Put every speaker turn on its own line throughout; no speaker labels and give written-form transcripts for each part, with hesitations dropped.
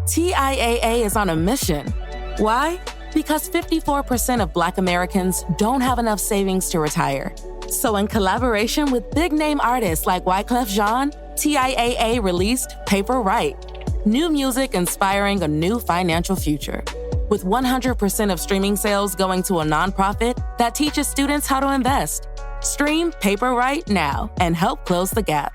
TIAA is on a mission. Why? Because 54% of Black Americans don't have enough savings to retire. So in collaboration with big-name artists like Wyclef Jean, TIAA released Paper Right, new music inspiring a new financial future. With 100% of streaming sales going to a nonprofit that teaches students how to invest. Stream Paper Right now and help close the gap.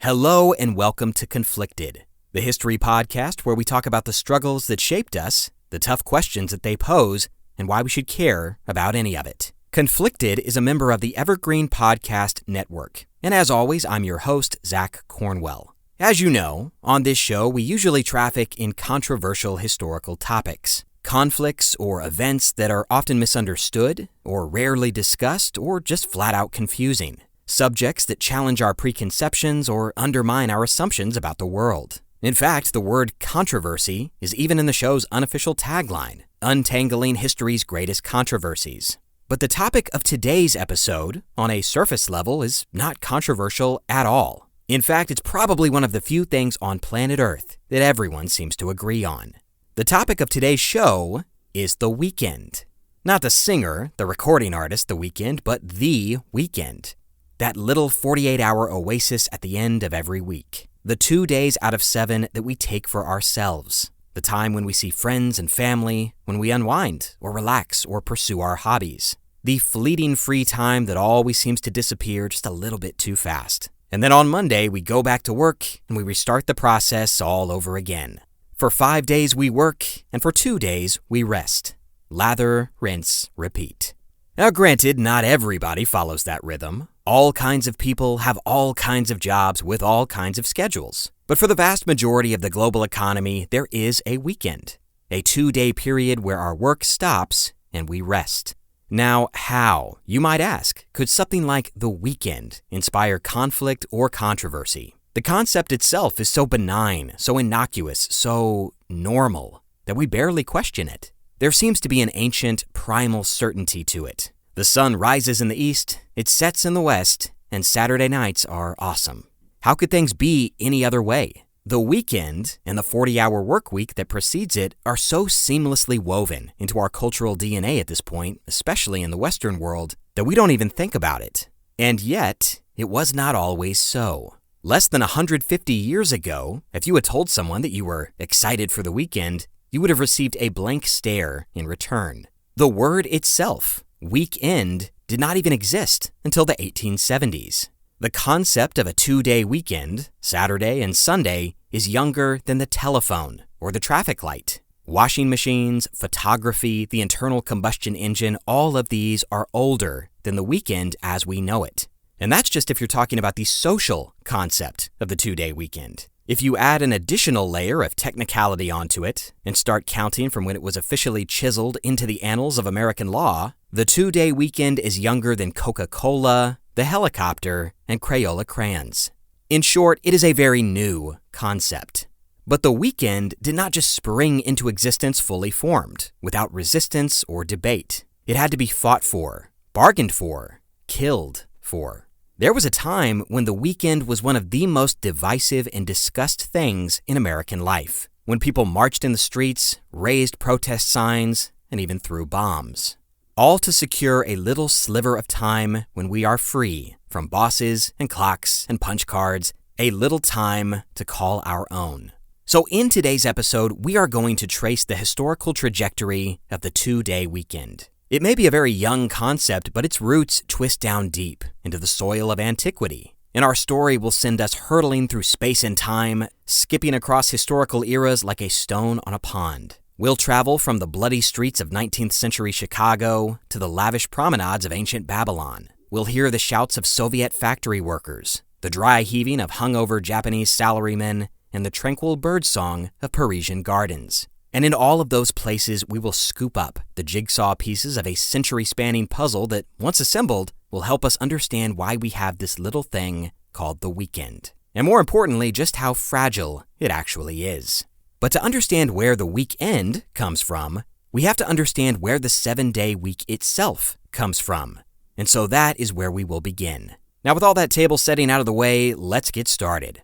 Hello and welcome to Conflicted, the history podcast where we talk about the struggles that shaped us, the tough questions that they pose, and why we should care about any of it. Conflicted is a member of the Evergreen Podcast Network, and as always, I'm your host, Zach Cornwell. As you know, on this show, we usually traffic in controversial historical topics, conflicts or events that are often misunderstood or rarely discussed or just flat out confusing, subjects that challenge our preconceptions or undermine our assumptions about the world. In fact, the word controversy is even in the show's unofficial tagline, Untangling History's Greatest Controversies. But the topic of today's episode, on a surface level, is not controversial at all. In fact, it's probably one of the few things on planet Earth that everyone seems to agree on. The topic of today's show is The Weeknd. Not the singer, the recording artist, The Weeknd, but The Weeknd. That little 48-hour oasis at the end of every week. The 2 days out of 7 that we take for ourselves. The time when we see friends and family, when we unwind or relax or pursue our hobbies. The fleeting free time that always seems to disappear just a little bit too fast. And then on Monday, we go back to work and we restart the process all over again. For 5 days we work, and for 2 days we rest. Lather, rinse, repeat. Now granted, not everybody follows that rhythm. All kinds of people have all kinds of jobs with all kinds of schedules. But for the vast majority of the global economy, there is a weekend. A 2-day period where our work stops and we rest. Now, how, you might ask, could something like the weekend inspire conflict or controversy? The concept itself is so benign, so innocuous, so normal, that we barely question it. There seems to be an ancient, primal certainty to it. The sun rises in the east, it sets in the west, and Saturday nights are awesome. How could things be any other way? The weekend and the 40-hour work week that precedes it are so seamlessly woven into our cultural DNA at this point, especially in the Western world, that we don't even think about it. And yet, it was not always so. Less than 150 years ago, if you had told someone that you were excited for the weekend, you would have received a blank stare in return. The word itself, weekend, did not even exist until the 1870s. The concept of a 2-day weekend, Saturday and Sunday, is younger than the telephone or the traffic light. Washing machines, photography, the internal combustion engine, all of these are older than the weekend as we know it. And that's just if you're talking about the social concept of the 2-day weekend. If you add an additional layer of technicality onto it and start counting from when it was officially chiseled into the annals of American law, the 2-day weekend is younger than Coca-Cola, the helicopter, and Crayola crayons. In short, it is a very new concept. But the weekend did not just spring into existence fully formed, without resistance or debate. It had to be fought for, bargained for, killed for. There was a time when the weekend was one of the most divisive and discussed things in American life, when people marched in the streets, raised protest signs, and even threw bombs. All to secure a little sliver of time when we are free from bosses and clocks and punch cards, a little time to call our own. So in today's episode, we are going to trace the historical trajectory of the 2-day weekend. It may be a very young concept, but its roots twist down deep into the soil of antiquity. And our story will send us hurtling through space and time, skipping across historical eras like a stone on a pond. We'll travel from the bloody streets of 19th century Chicago to the lavish promenades of ancient Babylon. We'll hear the shouts of Soviet factory workers, the dry heaving of hungover Japanese salarymen, and the tranquil birdsong of Parisian gardens. And in all of those places, we will scoop up the jigsaw pieces of a century-spanning puzzle that, once assembled, will help us understand why we have this little thing called the weekend. And more importantly, just how fragile it actually is. But to understand where the weekend comes from, we have to understand where the 7-day week itself comes from. And so that is where we will begin. Now, with all that table setting out of the way, let's get started.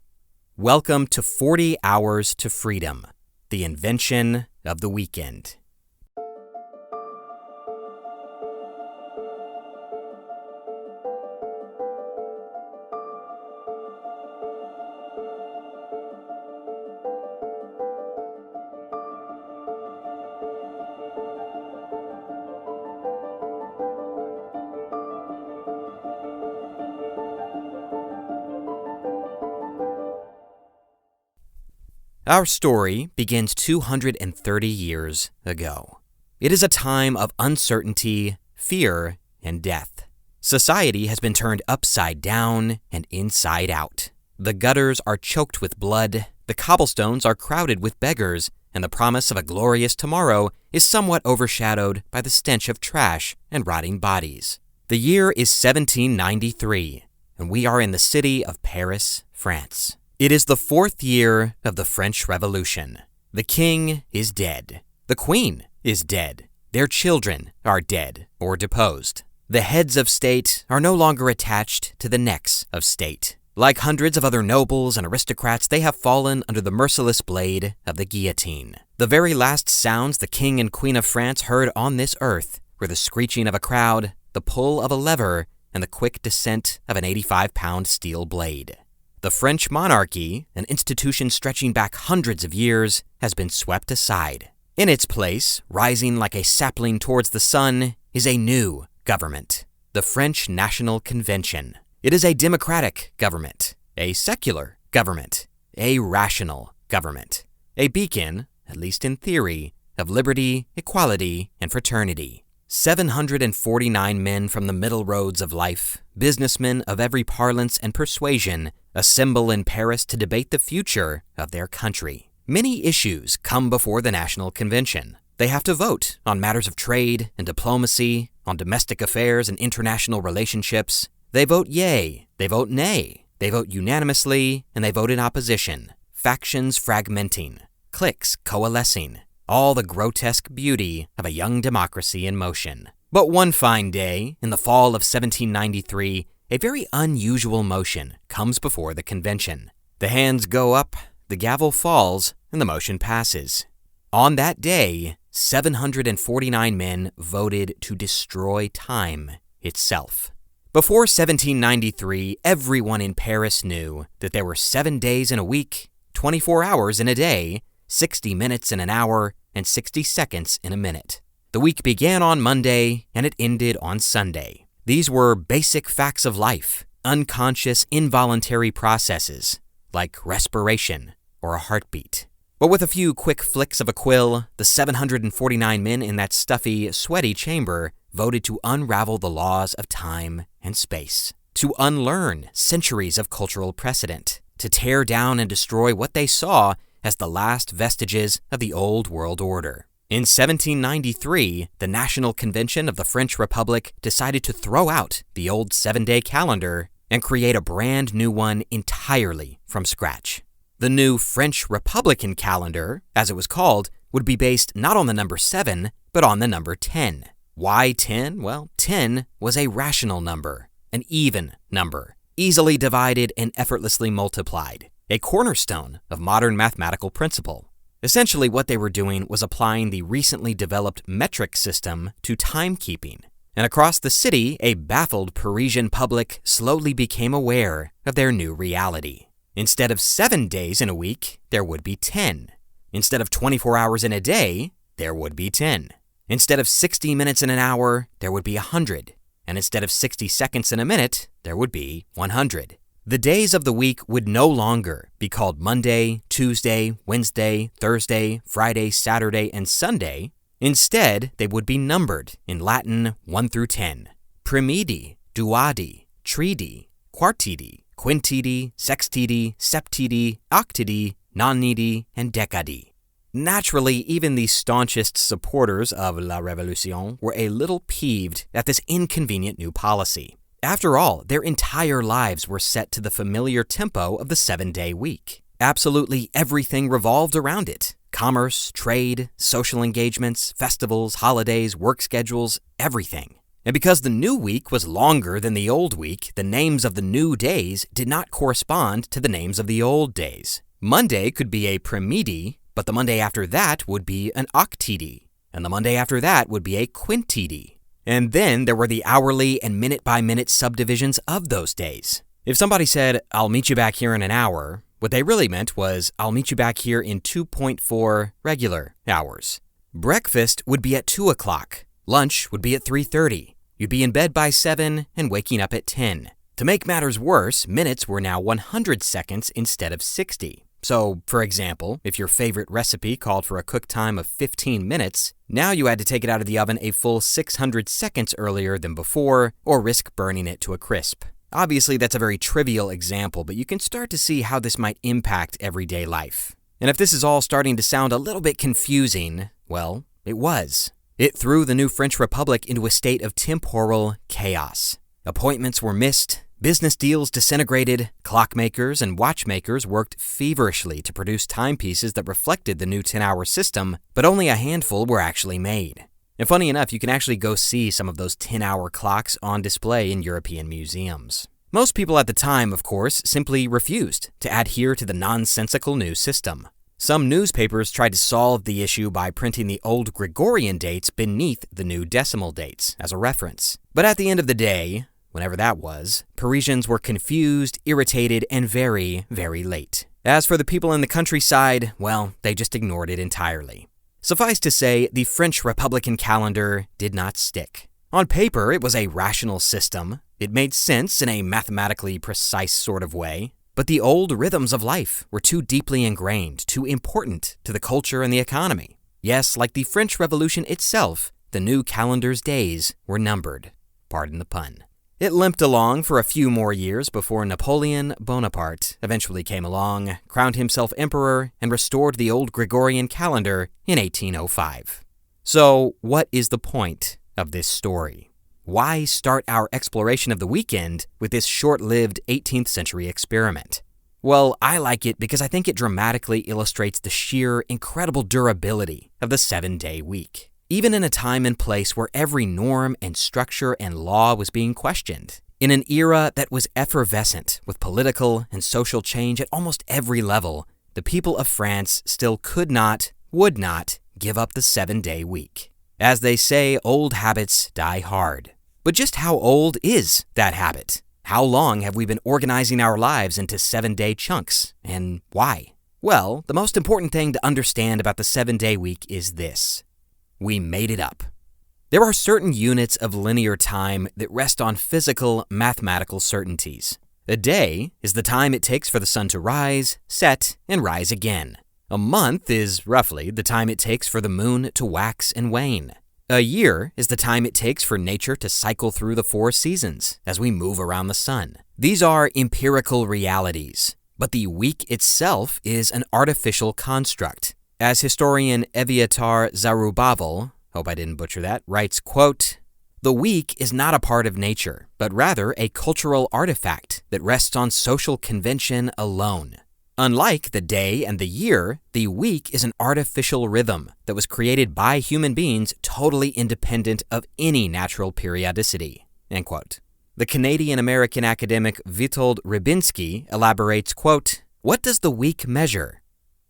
Welcome to 40 Hours to Freedom, the invention of the weekend. Our story begins 230 years ago. It is a time of uncertainty, fear, and death. Society has been turned upside down and inside out. The gutters are choked with blood, the cobblestones are crowded with beggars, and the promise of a glorious tomorrow is somewhat overshadowed by the stench of trash and rotting bodies. The year is 1793, and we are in the city of Paris, France. It is the 4th year of the French Revolution. The king is dead. The queen is dead. Their children are dead or deposed. The heads of state are no longer attached to the necks of state. Like hundreds of other nobles and aristocrats, they have fallen under the merciless blade of the guillotine. The very last sounds the king and queen of France heard on this earth were the screeching of a crowd, the pull of a lever, and the quick descent of an 85-pound steel blade. The French monarchy, an institution stretching back hundreds of years, has been swept aside. In its place, rising like a sapling towards the sun, is a new government, the French National Convention. It is a democratic government, a secular government, a rational government, a beacon, at least in theory, of liberty, equality, and fraternity. 749 men from the middle roads of life, businessmen of every parlance and persuasion, assemble in Paris to debate the future of their country. Many issues come before the National Convention. They have to vote on matters of trade and diplomacy, on domestic affairs and international relationships. They vote yea, they vote nay, they vote unanimously, and they vote in opposition. Factions fragmenting, cliques coalescing, all the grotesque beauty of a young democracy in motion. But one fine day, in the fall of 1793, a very unusual motion comes before the convention. The hands go up, the gavel falls, and the motion passes. On that day, 749 men voted to destroy time itself. Before 1793, everyone in Paris knew that there were 7 days in a week, 24 hours in a day, 60 minutes in an hour, and 60 seconds in a minute. The week began on Monday, and it ended on Sunday. These were basic facts of life, unconscious, involuntary processes, like respiration or a heartbeat. But with a few quick flicks of a quill, the 749 men in that stuffy, sweaty chamber voted to unravel the laws of time and space, to unlearn centuries of cultural precedent, to tear down and destroy what they saw as the last vestiges of the old world order. In 1793, the National Convention of the French Republic decided to throw out the old 7-day calendar and create a brand new one entirely from scratch. The new French Republican calendar, as it was called, would be based not on the number 7, but on the number 10. Why 10? Well, 10 was a rational number, an even number, easily divided and effortlessly multiplied, a cornerstone of modern mathematical principle. Essentially, what they were doing was applying the recently developed metric system to timekeeping. And across the city, a baffled Parisian public slowly became aware of their new reality. Instead of 7 days in a week, there would be 10. Instead of 24 hours in a day, there would be 10. Instead of 60 minutes in an hour, there would be 100. And instead of 60 seconds in a minute, there would be 100. The days of the week would no longer be called Monday, Tuesday, Wednesday, Thursday, Friday, Saturday, and Sunday. Instead, they would be numbered in Latin 1 through 10. Primidi, duadi, tridi, quartidi, quintidi, sextidi, septidi, octidi, nonidi, and decadi. Naturally, even the staunchest supporters of La Révolution were a little peeved at this inconvenient new policy. After all, their entire lives were set to the familiar tempo of the 7-day week. Absolutely everything revolved around it. Commerce, trade, social engagements, festivals, holidays, work schedules, everything. And because the new week was longer than the old week, the names of the new days did not correspond to the names of the old days. Monday could be a primidi, but the Monday after that would be an octidi, and the Monday after that would be a quintidi. And then there were the hourly and minute-by-minute subdivisions of those days. If somebody said, "I'll meet you back here in an hour," what they really meant was, "I'll meet you back here in 2.4 regular hours." Breakfast would be at 2 o'clock. Lunch would be at 3:30. You'd be in bed by 7 and waking up at 10. To make matters worse, minutes were now 100 seconds instead of 60. So, for example, if your favorite recipe called for a cook time of 15 minutes, now you had to take it out of the oven a full 600 seconds earlier than before, or risk burning it to a crisp. Obviously, that's a very trivial example, but you can start to see how this might impact everyday life. And if this is all starting to sound a little bit confusing, well, it was. It threw the new French Republic into a state of temporal chaos. Appointments were missed, business deals disintegrated, clockmakers and watchmakers worked feverishly to produce timepieces that reflected the new 10-hour system, but only a handful were actually made. And funny enough, you can actually go see some of those 10-hour clocks on display in European museums. Most people at the time, of course, simply refused to adhere to the nonsensical new system. Some newspapers tried to solve the issue by printing the old Gregorian dates beneath the new decimal dates as a reference. But at the end of the day, whenever that was, Parisians were confused, irritated, and very, very late. As for the people in the countryside, well, they just ignored it entirely. Suffice to say, the French Republican calendar did not stick. On paper, it was a rational system. It made sense in a mathematically precise sort of way. But the old rhythms of life were too deeply ingrained, too important to the culture and the economy. Yes, like the French Revolution itself, the new calendar's days were numbered. Pardon the pun. It limped along for a few more years before Napoleon Bonaparte eventually came along, crowned himself emperor, and restored the old Gregorian calendar in 1805. So, what is the point of this story? Why start our exploration of the weekend with this short-lived 18th century experiment? Well, I like it because I think it dramatically illustrates the sheer, incredible durability of the 7-day week. Even in a time and place where every norm and structure and law was being questioned. In an era that was effervescent with political and social change at almost every level, the people of France still could not, would not, give up the 7-day week. As they say, old habits die hard. But just how old is that habit? How long have we been organizing our lives into 7-day chunks, and why? Well, the most important thing to understand about the 7-day week is this. We made it up. There are certain units of linear time that rest on physical, mathematical certainties. A day is the time it takes for the sun to rise, set, and rise again. A month is, roughly, the time it takes for the moon to wax and wane. A year is the time it takes for nature to cycle through the 4 seasons as we move around the sun. These are empirical realities, but the week itself is an artificial construct. As historian Eviatar Zarubavel, hope I didn't butcher that, writes, quote, "The week is not a part of nature, but rather a cultural artifact that rests on social convention alone. Unlike the day and the year, the week is an artificial rhythm that was created by human beings totally independent of any natural periodicity." End quote. The Canadian-American academic Witold Rybinski elaborates, quote, "What does the week measure?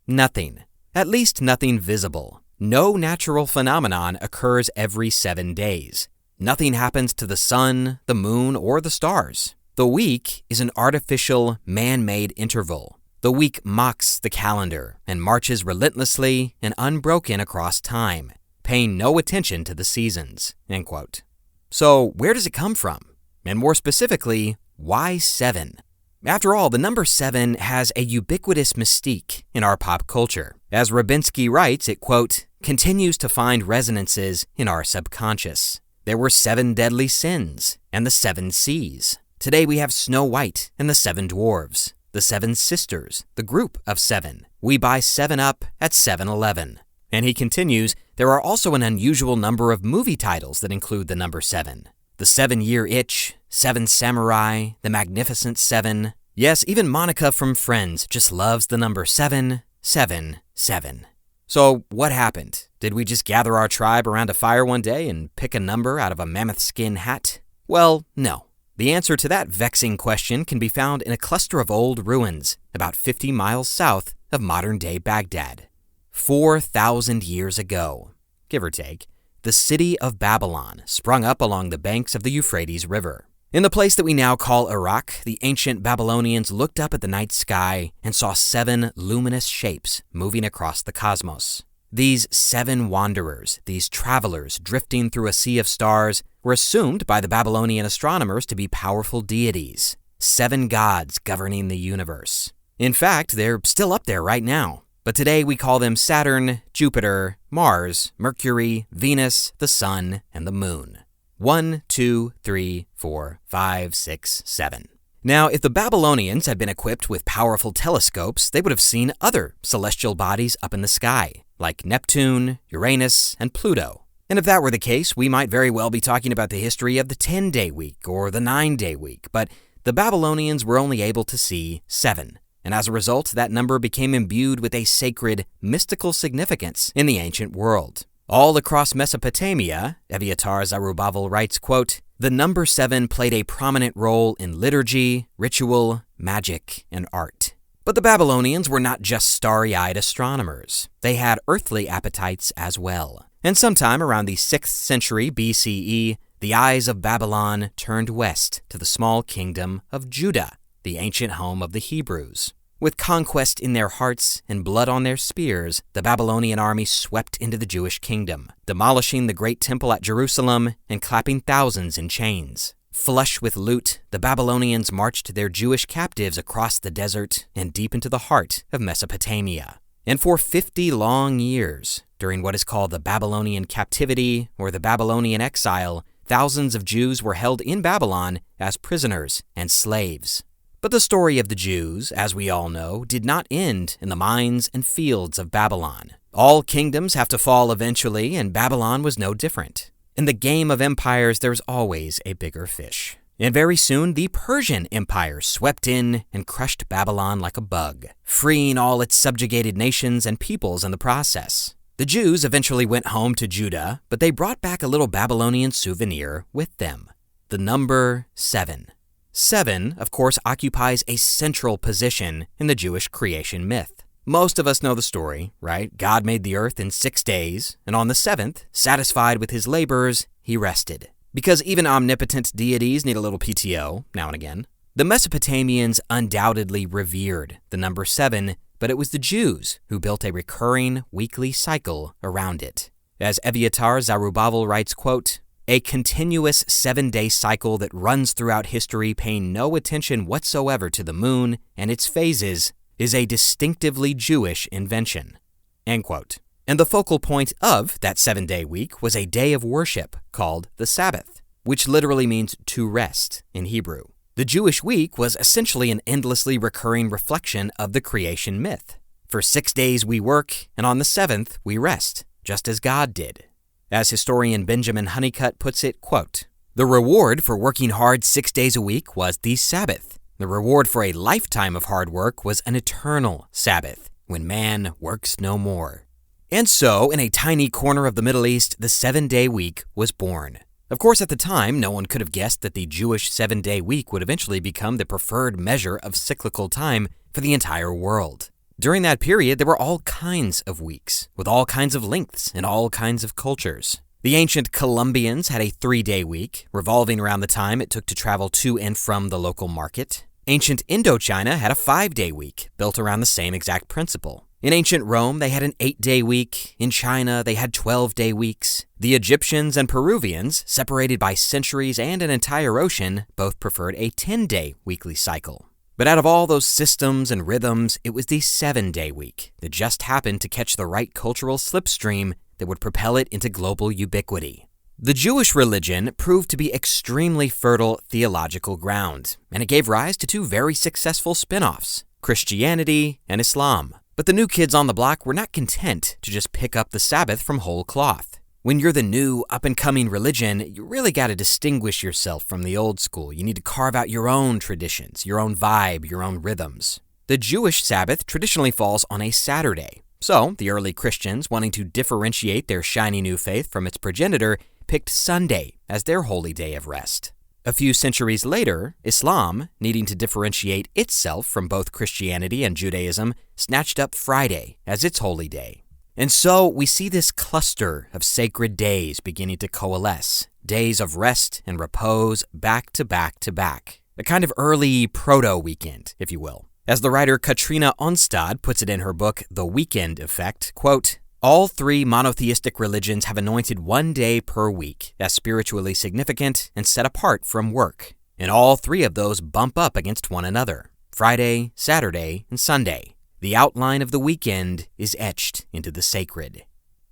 Nothing. At least nothing visible. No natural phenomenon occurs every 7 days. Nothing happens to the sun, the moon, or the stars. The week is an artificial, man-made interval. The week mocks the calendar and marches relentlessly and unbroken across time, paying no attention to the seasons." End quote. So where does it come from? And more specifically, why 7? After all, the number 7 has a ubiquitous mystique in our pop culture. As Rybinski writes, it, quote, "continues to find resonances in our subconscious. There were 7 deadly sins and the 7 seas. Today we have Snow White and the 7 dwarves, the 7 sisters, the group of 7. We buy 7-Up at 7-Eleven. And he continues, there are also an unusual number of movie titles that include the number 7. The 7-Year Itch, 7 Samurai, The Magnificent 7. Yes, even Monica from Friends just loves the number 7, 7, 7. So what happened? Did we just gather our tribe around a fire one day and pick a number out of a mammoth skin hat? Well, no. The answer to that vexing question can be found in a cluster of old ruins about 50 miles south of modern-day Baghdad. 4,000 years ago, give or take, the city of Babylon sprung up along the banks of the Euphrates River. In the place that we now call Iraq, the ancient Babylonians looked up at the night sky and saw 7 luminous shapes moving across the cosmos. These 7 wanderers, these travelers drifting through a sea of stars, were assumed by the Babylonian astronomers to be powerful deities, 7 gods governing the universe. In fact, they're still up there right now, but today we call them Saturn, Jupiter, Mars, Mercury, Venus, the Sun, and the Moon. 1, 2, 3, 4, 5, 6, 7. Now, if the Babylonians had been equipped with powerful telescopes, they would have seen other celestial bodies up in the sky, like Neptune, Uranus, and Pluto. And if that were the case, we might very well be talking about the history of the 10-day week or the 9-day week, but the Babylonians were only able to see 7. And as a result, that number became imbued with a sacred, mystical significance in the ancient world. All across Mesopotamia, Eviatar Zerubbabel writes, quote, "The number 7 played a prominent role in liturgy, ritual, magic, and art." But the Babylonians were not just starry-eyed astronomers. They had earthly appetites as well. And sometime around the 6th century BCE, the eyes of Babylon turned west to the small kingdom of Judah, the ancient home of the Hebrews. With conquest in their hearts and blood on their spears, the Babylonian army swept into the Jewish kingdom, demolishing the great temple at Jerusalem and clapping thousands in chains. Flush with loot, the Babylonians marched their Jewish captives across the desert and deep into the heart of Mesopotamia. And for 50 long years, during what is called the Babylonian captivity or the Babylonian exile, thousands of Jews were held in Babylon as prisoners and slaves. But the story of the Jews, as we all know, did not end in the mines and fields of Babylon. All kingdoms have to fall eventually, and Babylon was no different. In the game of empires, there's always a bigger fish. And very soon, the Persian Empire swept in and crushed Babylon like a bug, freeing all its subjugated nations and peoples in the process. The Jews eventually went home to Judah, but they brought back a little Babylonian souvenir with them: the number 7. 7, of course, occupies a central position in the Jewish creation myth. Most of us know the story, right? God made the earth in 6 days, and on the 7th, satisfied with his labors, he rested. Because even omnipotent deities need a little PTO now and again. The Mesopotamians undoubtedly revered the number 7, but it was the Jews who built a recurring weekly cycle around it. As Eviatar Zerubbabel writes, quote, "A continuous 7-day cycle that runs throughout history, paying no attention whatsoever to the moon and its phases, is a distinctively Jewish invention." End quote. And the focal point of that 7-day week was a day of worship called the Sabbath, which literally means to rest in Hebrew. The Jewish week was essentially an endlessly recurring reflection of the creation myth. For 6 days we work, and on the 7th we rest, just as God did. As historian Benjamin Hunnicutt puts it, quote, "The reward for working hard 6 days a week was the Sabbath. The reward for a lifetime of hard work was an eternal Sabbath, when man works no more." And so, in a tiny corner of the Middle East, the 7-day week was born. Of course, at the time, no one could have guessed that the Jewish 7-day week would eventually become the preferred measure of cyclical time for the entire world. During that period, there were all kinds of weeks, with all kinds of lengths and all kinds of cultures. The ancient Colombians had a 3-day week, revolving around the time it took to travel to and from the local market. Ancient Indochina had a 5-day week, built around the same exact principle. In ancient Rome, they had an 8-day week. In China, they had 12-day weeks. The Egyptians and Peruvians, separated by centuries and an entire ocean, both preferred a 10-day weekly cycle. But out of all those systems and rhythms, it was the 7-day week that just happened to catch the right cultural slipstream that would propel it into global ubiquity. The Jewish religion proved to be extremely fertile theological ground, and it gave rise to 2 very successful spin-offs, Christianity and Islam. But the new kids on the block were not content to just pick up the Sabbath from whole cloth. When you're the new, up-and-coming religion, you really got to distinguish yourself from the old school. You need to carve out your own traditions, your own vibe, your own rhythms. The Jewish Sabbath traditionally falls on a Saturday, So, the early Christians, wanting to differentiate their shiny new faith from its progenitor, picked Sunday as their holy day of rest. A few centuries later, Islam, needing to differentiate itself from both Christianity and Judaism, snatched up Friday as its holy day. And so we see this cluster of sacred days beginning to coalesce, days of rest and repose back to back to back. A kind of early proto-weekend, if you will. As the writer Katrina Onstad puts it in her book, The Weekend Effect, quote, "All three monotheistic religions have anointed one day per week as spiritually significant and set apart from work. And all three of those bump up against one another, Friday, Saturday, and Sunday. The outline of the weekend is etched into the sacred."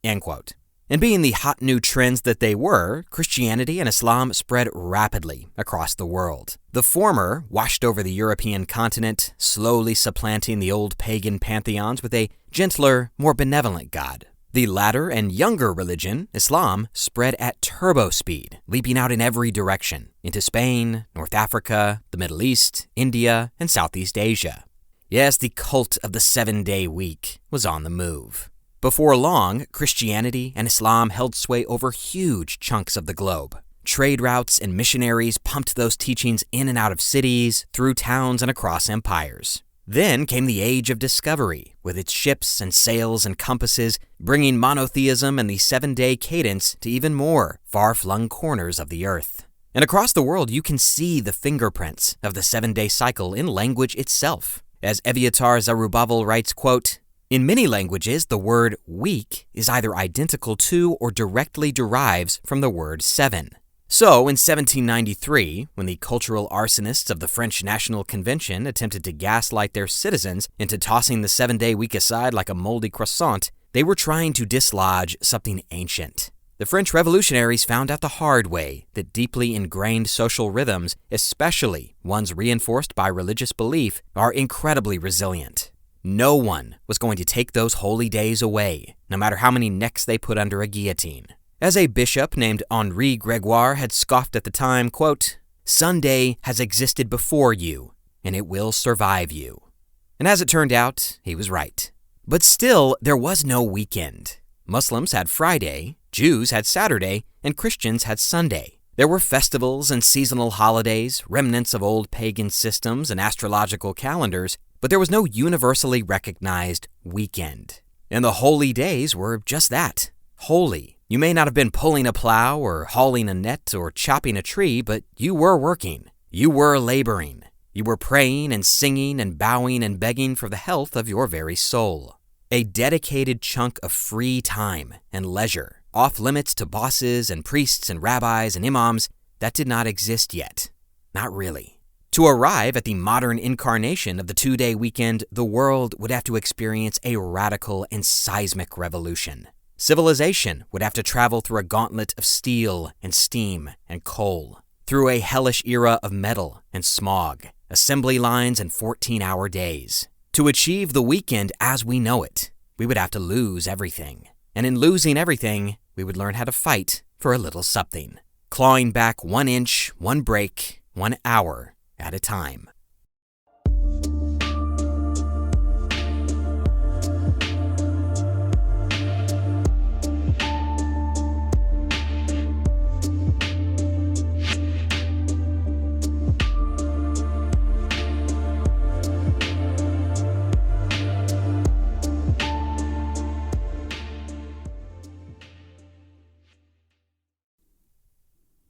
End quote. And being the hot new trends that they were, Christianity and Islam spread rapidly across the world. The former washed over the European continent, slowly supplanting the old pagan pantheons with a gentler, more benevolent God. The latter and younger religion, Islam, spread at turbo speed, leaping out in every direction, into Spain, North Africa, the Middle East, India, and Southeast Asia. Yes, the cult of the 7-day week was on the move. Before long, Christianity and Islam held sway over huge chunks of the globe. Trade routes and missionaries pumped those teachings in and out of cities, through towns, and across empires. Then came the Age of Discovery, with its ships and sails and compasses, bringing monotheism and the 7-day cadence to even more far-flung corners of the earth. And across the world, you can see the fingerprints of the 7-day cycle in language itself. As Eviatar Zerubbabel writes, quote, "In many languages, the word week is either identical to or directly derives from the word 7. So, in 1793, when the cultural arsonists of the French National Convention attempted to gaslight their citizens into tossing the 7-day week aside like a moldy croissant, they were trying to dislodge something ancient. The French revolutionaries found out the hard way that deeply ingrained social rhythms, especially ones reinforced by religious belief, are incredibly resilient. No one was going to take those holy days away, no matter how many necks they put under a guillotine. As a bishop named Henri Gregoire had scoffed at the time, quote, "Sunday has existed before you, and it will survive you." And as it turned out, he was right. But still, there was no weekend. Muslims had Friday, Jews had Saturday, and Christians had Sunday. There were festivals and seasonal holidays, remnants of old pagan systems and astrological calendars, but there was no universally recognized weekend. And the holy days were just that, holy. You may not have been pulling a plow or hauling a net or chopping a tree, but you were working. You were laboring. You were praying and singing and bowing and begging for the health of your very soul. A dedicated chunk of free time and leisure, off limits to bosses and priests and rabbis and imams, that did not exist yet. Not really. To arrive at the modern incarnation of the 2-day weekend, the world would have to experience a radical and seismic revolution. Civilization would have to travel through a gauntlet of steel and steam and coal, through a hellish era of metal and smog, assembly lines and 14-hour days. To achieve the weekend as we know it, we would have to lose everything. And in losing everything, we would learn how to fight for a little something, clawing back 1 inch, 1 break, 1 hour at a time.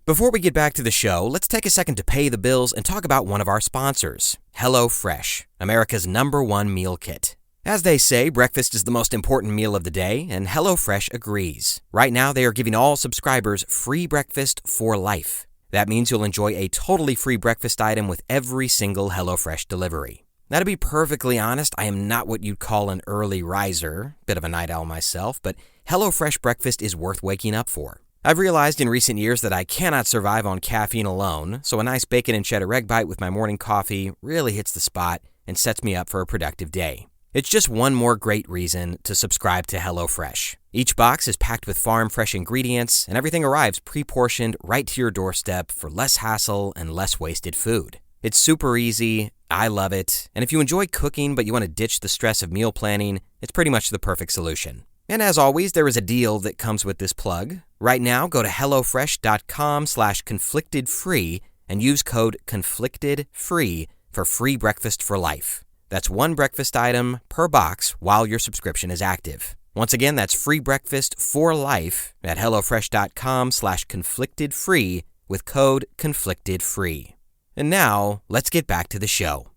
Before we get back to the show, let's take a second to pay the bills and talk about one of our sponsors, HelloFresh, America's #1 meal kit. As they say, breakfast is the most important meal of the day, and HelloFresh agrees. Right now, they are giving all subscribers free breakfast for life. That means you'll enjoy a totally free breakfast item with every single HelloFresh delivery. Now, to be perfectly honest, I am not what you'd call an early riser, bit of a night owl myself, but HelloFresh breakfast is worth waking up for. I've realized in recent years that I cannot survive on caffeine alone, so a nice bacon and cheddar egg bite with my morning coffee really hits the spot and sets me up for a productive day. It's just one more great reason to subscribe to HelloFresh. Each box is packed with farm-fresh ingredients, and everything arrives pre-portioned right to your doorstep for less hassle and less wasted food. It's super easy, I love it, and if you enjoy cooking but you want to ditch the stress of meal planning, It's pretty much the perfect solution. And as always, there is a deal that comes with this plug. Right now, go to hellofresh.com/conflictedfree and use code CONFLICTEDFREE for free breakfast for life. That's one breakfast item per box while your subscription is active. Once again, that's free breakfast for life at hellofresh.com/conflictedfree with code CONFLICTEDFREE. And now, let's get back to the show.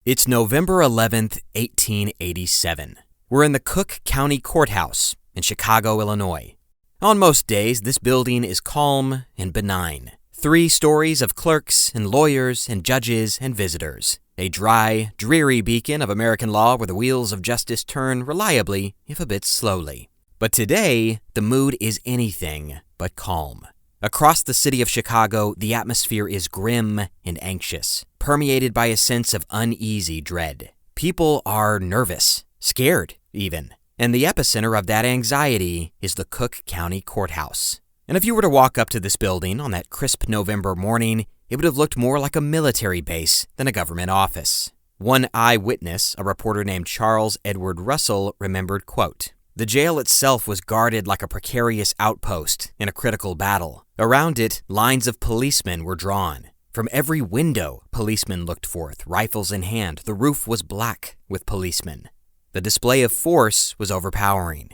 It's November 11th, 1887. We're in the Cook County Courthouse in Chicago, Illinois. On most days, this building is calm and benign. 3 stories of clerks and lawyers and judges and visitors. A dry, dreary beacon of American law where the wheels of justice turn reliably, if a bit slowly. But today, the mood is anything but calm. Across the city of Chicago, the atmosphere is grim and anxious, permeated by a sense of uneasy dread. People are nervous, scared even, and the epicenter of that anxiety is the Cook County Courthouse. And if you were to walk up to this building on that crisp November morning, it would have looked more like a military base than a government office. One eyewitness, a reporter named Charles Edward Russell, remembered, quote, "The jail itself was guarded like a precarious outpost in a critical battle. Around it, lines of policemen were drawn. From every window, policemen looked forth, rifles in hand. The roof was black with policemen. The display of force was overpowering."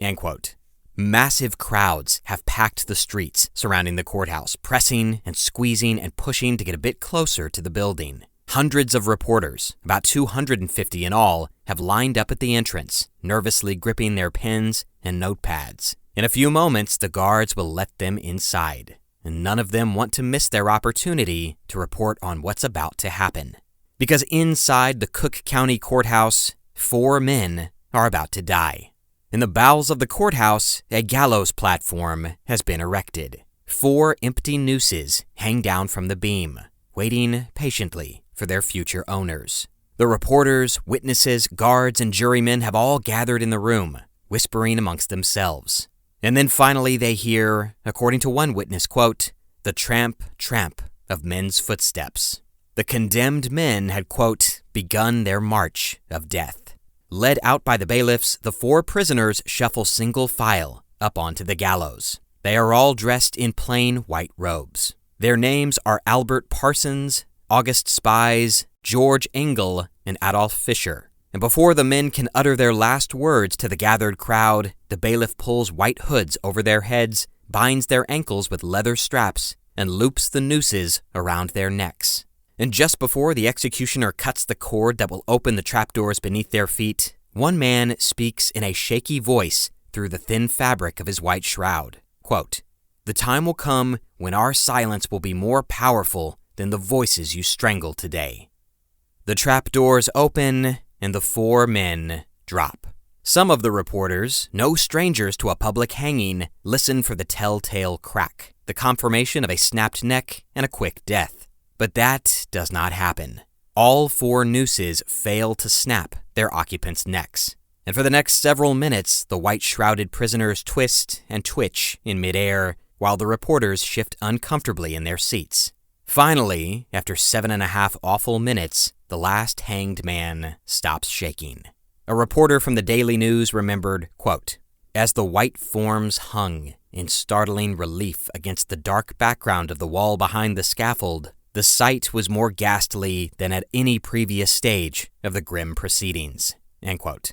End quote. Massive crowds have packed the streets surrounding the courthouse, pressing and squeezing and pushing to get a bit closer to the building. Hundreds of reporters, about 250 in all, have lined up at the entrance, nervously gripping their pens and notepads. In a few moments, the guards will let them inside, and none of them want to miss their opportunity to report on what's about to happen. Because inside the Cook County Courthouse, 4 men are about to die. In the bowels of the courthouse, a gallows platform has been erected. 4 empty nooses hang down from the beam, waiting patiently for their future owners. The reporters, witnesses, guards, and jurymen have all gathered in the room, whispering amongst themselves. And then finally they hear, according to one witness, quote, "the tramp, tramp of men's footsteps." The condemned men had, quote, "begun their march of death." Led out by the bailiffs, the 4 prisoners shuffle single file up onto the gallows. They are all dressed in plain white robes. Their names are Albert Parsons, August Spies, George Engel, and Adolph Fisher. And before the men can utter their last words to the gathered crowd, the bailiff pulls white hoods over their heads, binds their ankles with leather straps, and loops the nooses around their necks. And just before the executioner cuts the cord that will open the trapdoors beneath their feet, one man speaks in a shaky voice through the thin fabric of his white shroud. Quote, "The time will come when our silence will be more powerful than the voices you strangle today." The trapdoors open, and the 4 men drop. Some of the reporters, no strangers to a public hanging, listen for the telltale crack, the confirmation of a snapped neck and a quick death. But that does not happen. All 4 nooses fail to snap their occupants' necks. And for the next several minutes, the white-shrouded prisoners twist and twitch in midair, while the reporters shift uncomfortably in their seats. Finally, after 7.5 awful minutes, the last hanged man stops shaking. A reporter from the Daily News remembered, quote, "As the white forms hung in startling relief against the dark background of the wall behind the scaffold, the sight was more ghastly than at any previous stage of the grim proceedings." End quote.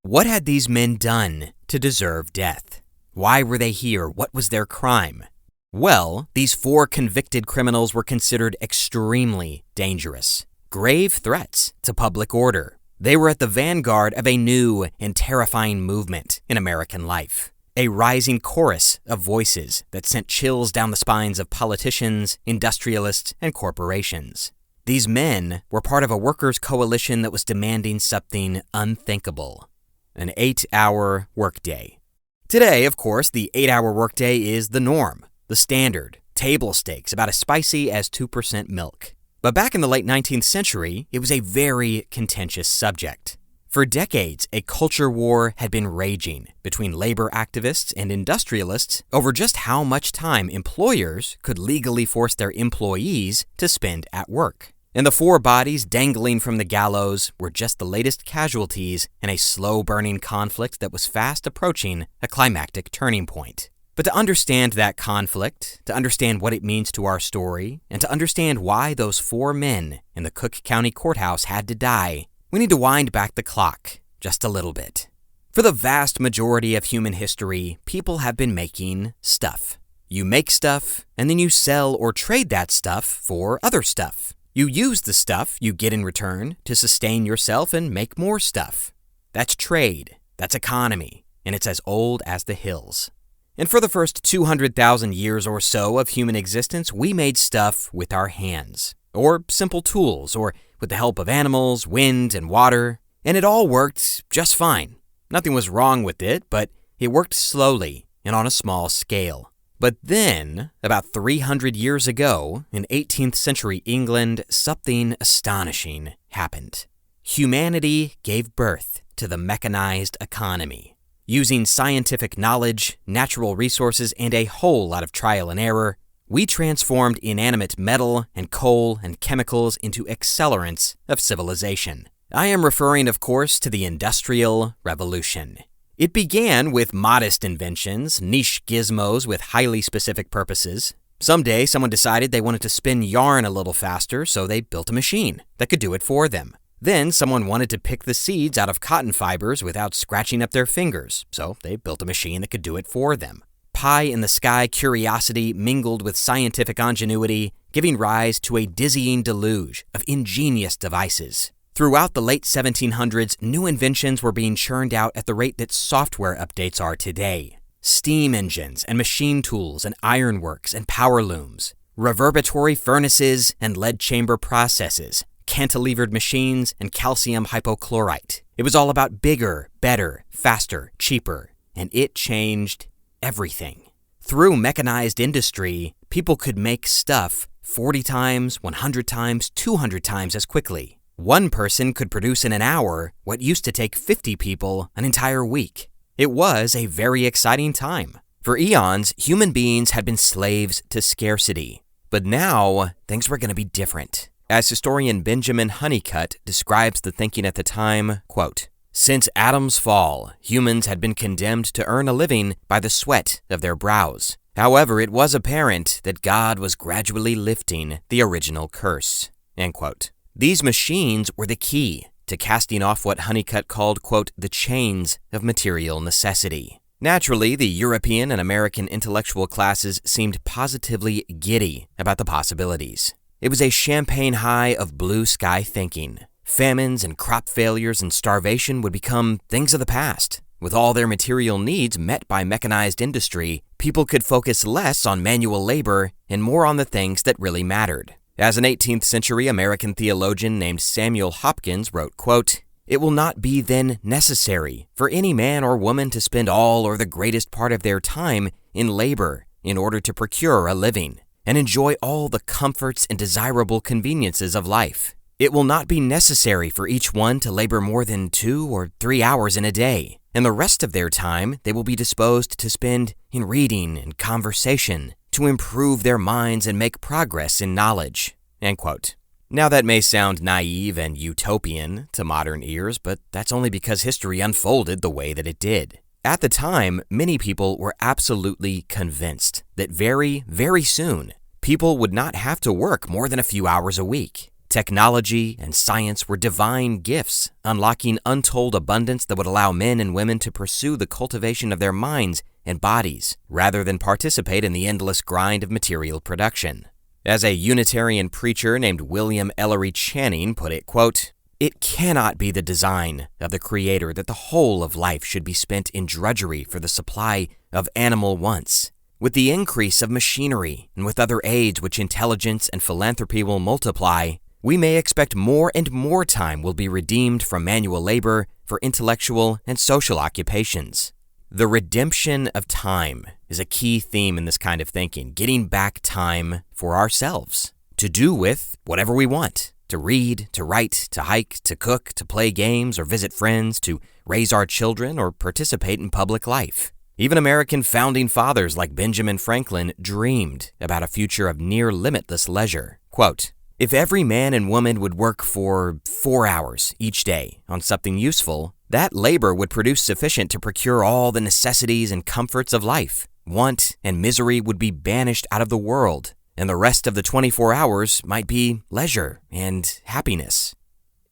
What had these men done to deserve death? Why were they here? What was their crime? Well, these 4 convicted criminals were considered extremely dangerous, grave threats to public order. They were at the vanguard of a new and terrifying movement in American life. A rising chorus of voices that sent chills down the spines of politicians, industrialists, and corporations. These men were part of a workers' coalition that was demanding something unthinkable: an 8-hour workday. Today, of course, the 8-hour workday is the norm, the standard, table stakes, about as spicy as 2% milk. But back in the late 19th century, it was a very contentious subject. For decades, a culture war had been raging between labor activists and industrialists over just how much time employers could legally force their employees to spend at work. And the 4 bodies dangling from the gallows were just the latest casualties in a slow-burning conflict that was fast approaching a climactic turning point. But to understand that conflict, to understand what it means to our story, and to understand why those 4 men in the Cook County Courthouse had to die, we need to wind back the clock just a little bit. For the vast majority of human history, people have been making stuff. You make stuff, and then you sell or trade that stuff for other stuff. You use the stuff you get in return to sustain yourself and make more stuff. That's trade, that's economy, and it's as old as the hills. And for the first 200,000 years or so of human existence, we made stuff with our hands, or simple tools, or with the help of animals, wind, and water, and it all worked just fine. Nothing was wrong with it, but it worked slowly and on a small scale. But then, about 300 years ago, in 18th century England, something astonishing happened. Humanity gave birth to the mechanized economy. Using scientific knowledge, natural resources, and a whole lot of trial and error, we transformed inanimate metal and coal and chemicals into accelerants of civilization. I am referring, of course, to the Industrial Revolution. It began with modest inventions, niche gizmos with highly specific purposes. Someday, someone decided they wanted to spin yarn a little faster, so they built a machine that could do it for them. Then someone wanted to pick the seeds out of cotton fibers without scratching up their fingers, so they built a machine that could do it for them. Pie-in-the-sky curiosity mingled with scientific ingenuity, giving rise to a dizzying deluge of ingenious devices. Throughout the late 1700s, new inventions were being churned out at the rate that software updates are today. Steam engines and machine tools and ironworks and power looms, reverberatory furnaces and lead chamber processes, cantilevered machines, and calcium hypochlorite. It was all about bigger, better, faster, cheaper, and it changed everything. Through mechanized industry, people could make stuff 40 times, 100 times, 200 times as quickly. One person could produce in an hour what used to take 50 people an entire week. It was a very exciting time. For eons, human beings had been slaves to scarcity. But now, things were going to be different. As historian Benjamin Hunnicutt describes the thinking at the time, quote, "Since Adam's fall, humans had been condemned to earn a living by the sweat of their brows. However, it was apparent that God was gradually lifting the original curse." End quote. These machines were the key to casting off what Hunnicutt called, quote, "the chains of material necessity." Naturally, the European and American intellectual classes seemed positively giddy about the possibilities. It was a champagne high of blue sky thinking. Famines and crop failures and starvation would become things of the past. With all their material needs met by mechanized industry, people could focus less on manual labor and more on the things that really mattered. As an 18th century American theologian named Samuel Hopkins wrote, quote, "It will not be then necessary for any man or woman to spend all or the greatest part of their time in labor in order to procure a living and enjoy all the comforts and desirable conveniences of life. It will not be necessary for each one to labor more than 2 or 3 hours in a day, and the rest of their time they will be disposed to spend in reading and conversation to improve their minds and make progress in knowledge." End quote. Now that may sound naive and utopian to modern ears, but that's only because history unfolded the way that it did. At the time, many people were absolutely convinced that very, very soon, people would not have to work more than a few hours a week. Technology and science were divine gifts, unlocking untold abundance that would allow men and women to pursue the cultivation of their minds and bodies, rather than participate in the endless grind of material production. As a Unitarian preacher named William Ellery Channing put it, quote, "It cannot be the design of the Creator that the whole of life should be spent in drudgery for the supply of animal wants. With the increase of machinery and with other aids which intelligence and philanthropy will multiply, we may expect more and more time will be redeemed from manual labor for intellectual and social occupations." The redemption of time is a key theme in this kind of thinking, getting back time for ourselves, to do with whatever we want, to read, to write, to hike, to cook, to play games or visit friends, to raise our children or participate in public life. Even American founding fathers like Benjamin Franklin dreamed about a future of near limitless leisure. Quote, If every man and woman would work for 4 hours each day on something useful, that labor would produce sufficient to procure all the necessities and comforts of life. Want and misery would be banished out of the world, and the rest of the 24 hours might be leisure and happiness."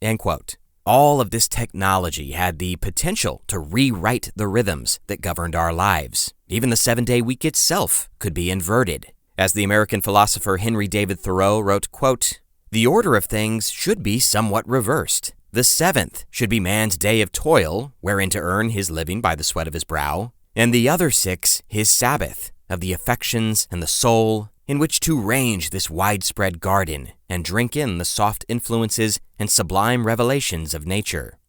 End quote. All of this technology had the potential to rewrite the rhythms that governed our lives. Even the 7-day week itself could be inverted. As the American philosopher Henry David Thoreau wrote, quote, "The order of things should be somewhat reversed. The 7th should be man's day of toil, wherein to earn his living by the sweat of his brow, and the other 6 his Sabbath, of the affections and the soul, in which to range this widespread garden and drink in the soft influences and sublime revelations of nature."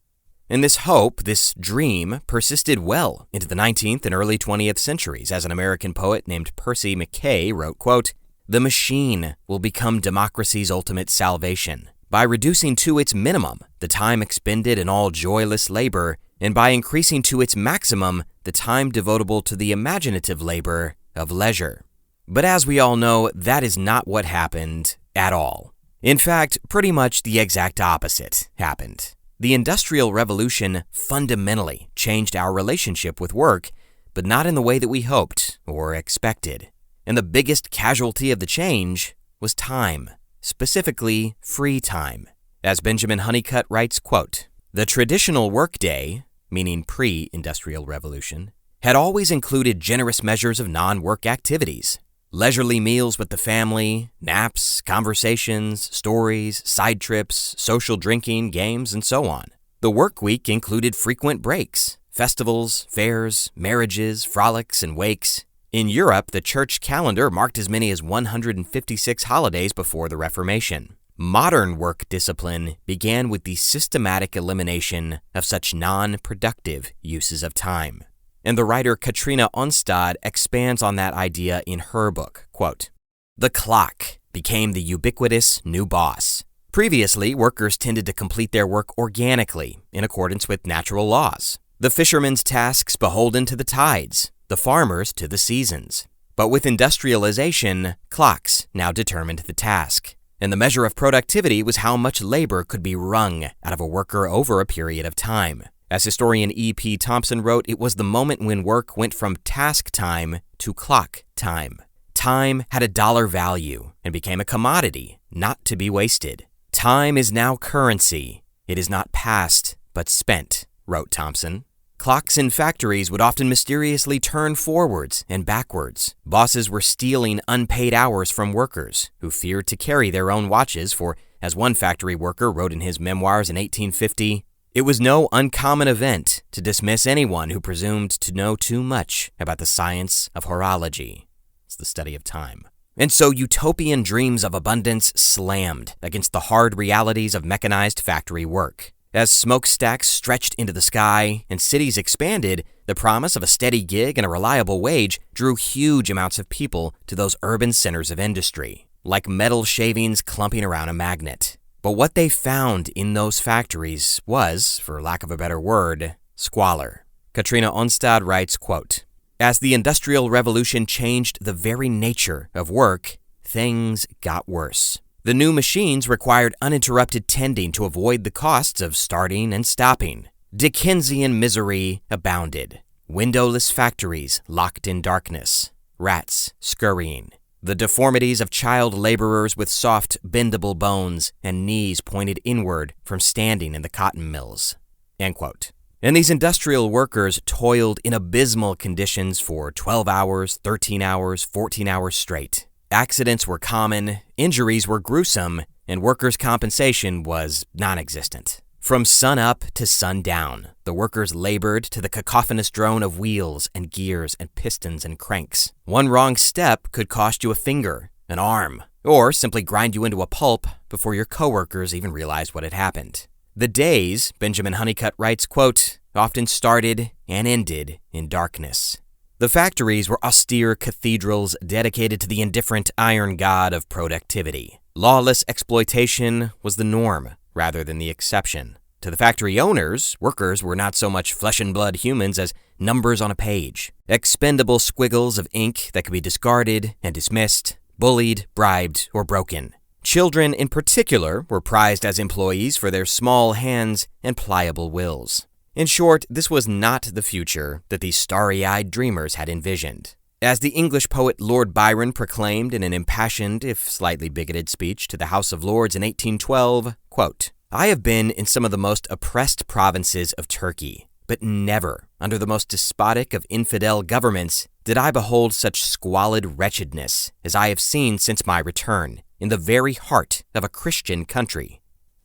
And this hope, this dream, persisted well into the 19th and early 20th centuries, as an American poet named Percy MacKay wrote, quote, "The machine will become democracy's ultimate salvation by reducing to its minimum the time expended in all joyless labor, and by increasing to its maximum the time devotable to the imaginative labor of leisure." But as we all know, that is not what happened at all. In fact, pretty much the exact opposite happened. The Industrial Revolution fundamentally changed our relationship with work, but not in the way that we hoped or expected. And the biggest casualty of the change was time, specifically free time. As Benjamin Hunnicutt writes, quote, "The traditional workday," meaning pre-Industrial Revolution, "had always included generous measures of non-work activities. Leisurely meals with the family, naps, conversations, stories, side trips, social drinking, games, and so on. The work week included frequent breaks, festivals, fairs, marriages, frolics, and wakes. In Europe, the church calendar marked as many as 156 holidays before the Reformation. Modern work discipline began with the systematic elimination of such non-productive uses of time." And the writer Katrina Onstad expands on that idea in her book, quote, "The clock became the ubiquitous new boss. Previously, workers tended to complete their work organically, in accordance with natural laws. The fisherman's tasks beholden to the tides, the farmer's to the seasons. But with industrialization, clocks now determined the task, and the measure of productivity was how much labor could be wrung out of a worker over a period of time. As historian E.P. Thompson wrote, it was the moment when work went from task time to clock time. Time had a dollar value and became a commodity, not to be wasted. Time is now currency. It is not past, but spent," wrote Thompson. Clocks in factories would often mysteriously turn forwards and backwards. Bosses were stealing unpaid hours from workers who feared to carry their own watches, for, as one factory worker wrote in his memoirs in 1850, "It was no uncommon event to dismiss anyone who presumed to know too much about the science of horology." It's the study of time. And so utopian dreams of abundance slammed against the hard realities of mechanized factory work. As smokestacks stretched into the sky and cities expanded, the promise of a steady gig and a reliable wage drew huge amounts of people to those urban centers of industry, like metal shavings clumping around a magnet. But what they found in those factories was, for lack of a better word, squalor. Katrina Onstad writes, quote, "As the Industrial Revolution changed the very nature of work, things got worse. The new machines required uninterrupted tending to avoid the costs of starting and stopping. Dickensian misery abounded. Windowless factories locked in darkness. Rats scurrying. The deformities of child laborers with soft, bendable bones and knees pointed inward from standing in the cotton mills." End quote. And these industrial workers toiled in abysmal conditions for 12 hours, 13 hours, 14 hours straight. Accidents were common, injuries were gruesome, and workers' compensation was non-existent. From sun up to sun down, the workers labored to the cacophonous drone of wheels and gears and pistons and cranks. One wrong step could cost you a finger, an arm, or simply grind you into a pulp before your coworkers even realized what had happened. The days, Benjamin Hunnicutt writes, quote, "often started and ended in darkness." The factories were austere cathedrals dedicated to the indifferent iron god of productivity. Lawless exploitation was the norm rather than the exception. To the factory owners, workers were not so much flesh and blood humans as numbers on a page, expendable squiggles of ink that could be discarded and dismissed, bullied, bribed, or broken. Children in particular were prized as employees for their small hands and pliable wills. In short, this was not the future that these starry-eyed dreamers had envisioned. As the English poet Lord Byron proclaimed in an impassioned, if slightly bigoted speech to the House of Lords in 1812, quote, "I have been in some of the most oppressed provinces of Turkey, but never, under the most despotic of infidel governments, did I behold such squalid wretchedness as I have seen since my return, in the very heart of a Christian country."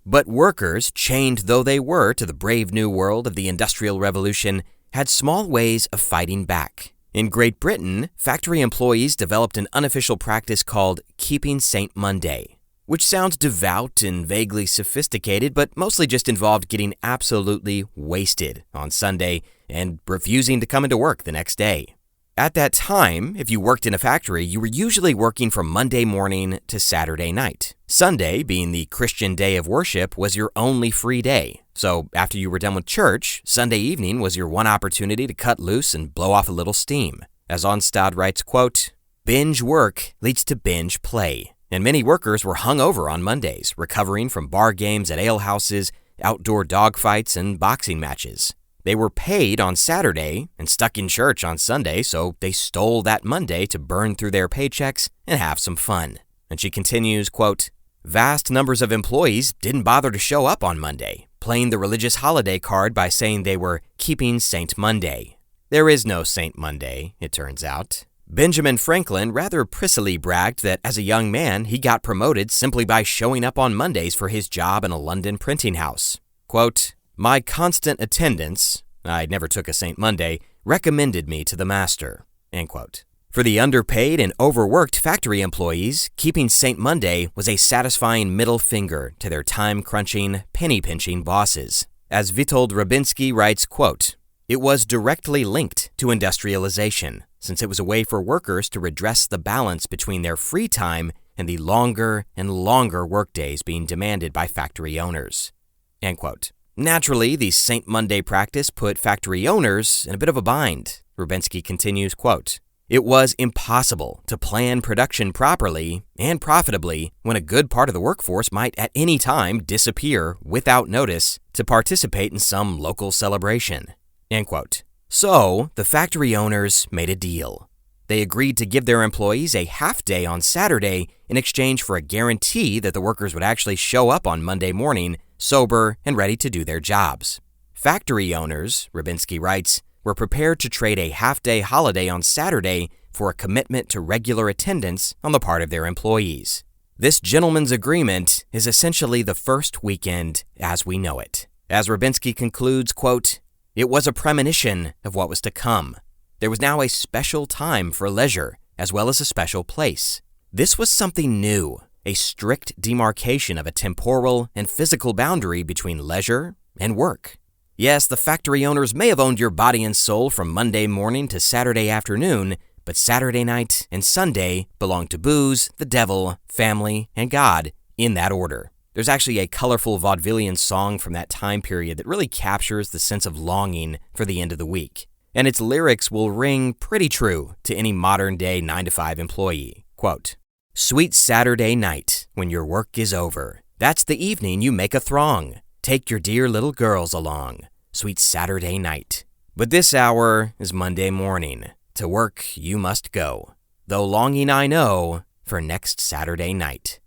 But workers, chained though they were to the brave new world of the Industrial Revolution, had small ways of fighting back. In Great Britain, factory employees developed an unofficial practice called Keeping St. Monday, which sounds devout and vaguely sophisticated, but mostly just involved getting absolutely wasted on Sunday and refusing to come into work the next day. At that time, if you worked in a factory, you were usually working from Monday morning to Saturday night. Sunday, being the Christian day of worship, was your only free day. So after you were done with church, Sunday evening was your one opportunity to cut loose and blow off a little steam. As Onstad writes, quote, "Binge work leads to binge play, and many workers were hung over on Mondays, recovering from bar games at alehouses, outdoor dogfights, and boxing matches. They were paid on Saturday and stuck in church on Sunday, so they stole that Monday to burn through their paychecks and have some fun." And she continues, quote, "Vast numbers of employees didn't bother to show up on Monday, playing the religious holiday card by saying they were keeping St. Monday. There is no St. Monday, it turns out. Benjamin Franklin rather prissily bragged that as a young man, he got promoted simply by showing up on Mondays for his job in a London printing house. Quote, "My constant attendance, I never took a St. Monday, recommended me to the master." End quote. For the underpaid and overworked factory employees, keeping St. Monday was a satisfying middle finger to their time-crunching, penny-pinching bosses. As Witold Rybinski writes, quote, "It was directly linked to industrialization, since it was a way for workers to redress the balance between their free time and the longer and longer workdays being demanded by factory owners." End quote. Naturally, the St. Monday practice put factory owners in a bit of a bind. Rybinski continues, quote, "It was impossible to plan production properly and profitably when a good part of the workforce might at any time disappear without notice to participate in some local celebration." End quote. So, the factory owners made a deal. They agreed to give their employees a half day on Saturday in exchange for a guarantee that the workers would actually show up on Monday morning sober and ready to do their jobs. Factory owners, Rybinski writes, were prepared to trade a half-day holiday on Saturday for a commitment to regular attendance on the part of their employees. This gentleman's agreement is essentially the first weekend as we know it. As Rybinski concludes, quote, "It was a premonition of what was to come. There was now a special time for leisure, as well as a special place. This was something new, a strict demarcation of a temporal and physical boundary between leisure and work. Yes, the factory owners may have owned your body and soul from Monday morning to Saturday afternoon, but Saturday night and Sunday belonged to booze, the devil, family, and God, in that order." There's actually a colorful vaudevillian song from that time period that really captures the sense of longing for the end of the week. And its lyrics will ring pretty true to any modern-day 9-to-5 employee. Quote, "Sweet Saturday night, when your work is over, that's the evening you make a throng. Take your dear little girls along. Sweet Saturday night. But this hour is Monday morning. To work you must go, though longing I know for next Saturday night."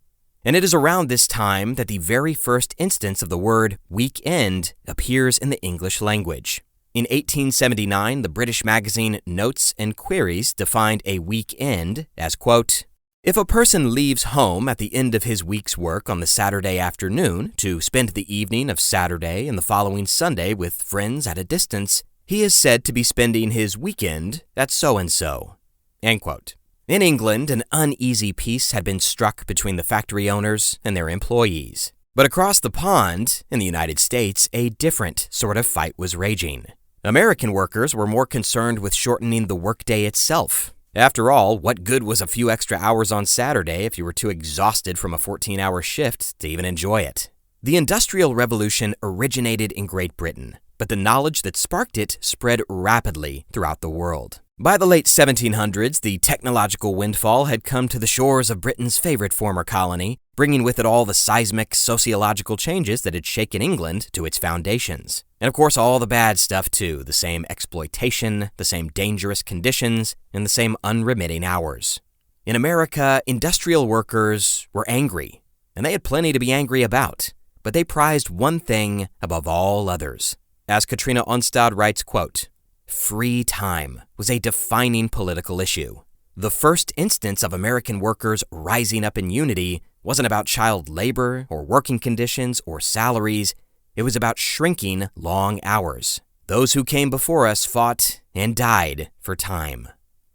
And it is around this time that the very first instance of the word weekend appears in the English language. In 1879, the British magazine Notes and Queries defined a weekend as, quote, "If a person leaves home at the end of his week's work on the Saturday afternoon to spend the evening of Saturday and the following Sunday with friends at a distance, he is said to be spending his weekend at so-and-so." End quote. In England, an uneasy peace had been struck between the factory owners and their employees. But across the pond, in the United States, a different sort of fight was raging. American workers were more concerned with shortening the workday itself. After all, what good was a few extra hours on Saturday if you were too exhausted from a 14-hour shift to even enjoy it? The Industrial Revolution originated in Great Britain, but the knowledge that sparked it spread rapidly throughout the world. By the late 1700s, the technological windfall had come to the shores of Britain's favorite former colony, bringing with it all the seismic sociological changes that had shaken England to its foundations. And of course, all the bad stuff too, the same exploitation, the same dangerous conditions, and the same unremitting hours. In America, industrial workers were angry, and they had plenty to be angry about, but they prized one thing above all others. As Katrina Onstad writes, quote, "Free time was a defining political issue. The first instance of American workers rising up in unity wasn't about child labor or working conditions or salaries. It was about shrinking long hours. Those who came before us fought and died for time."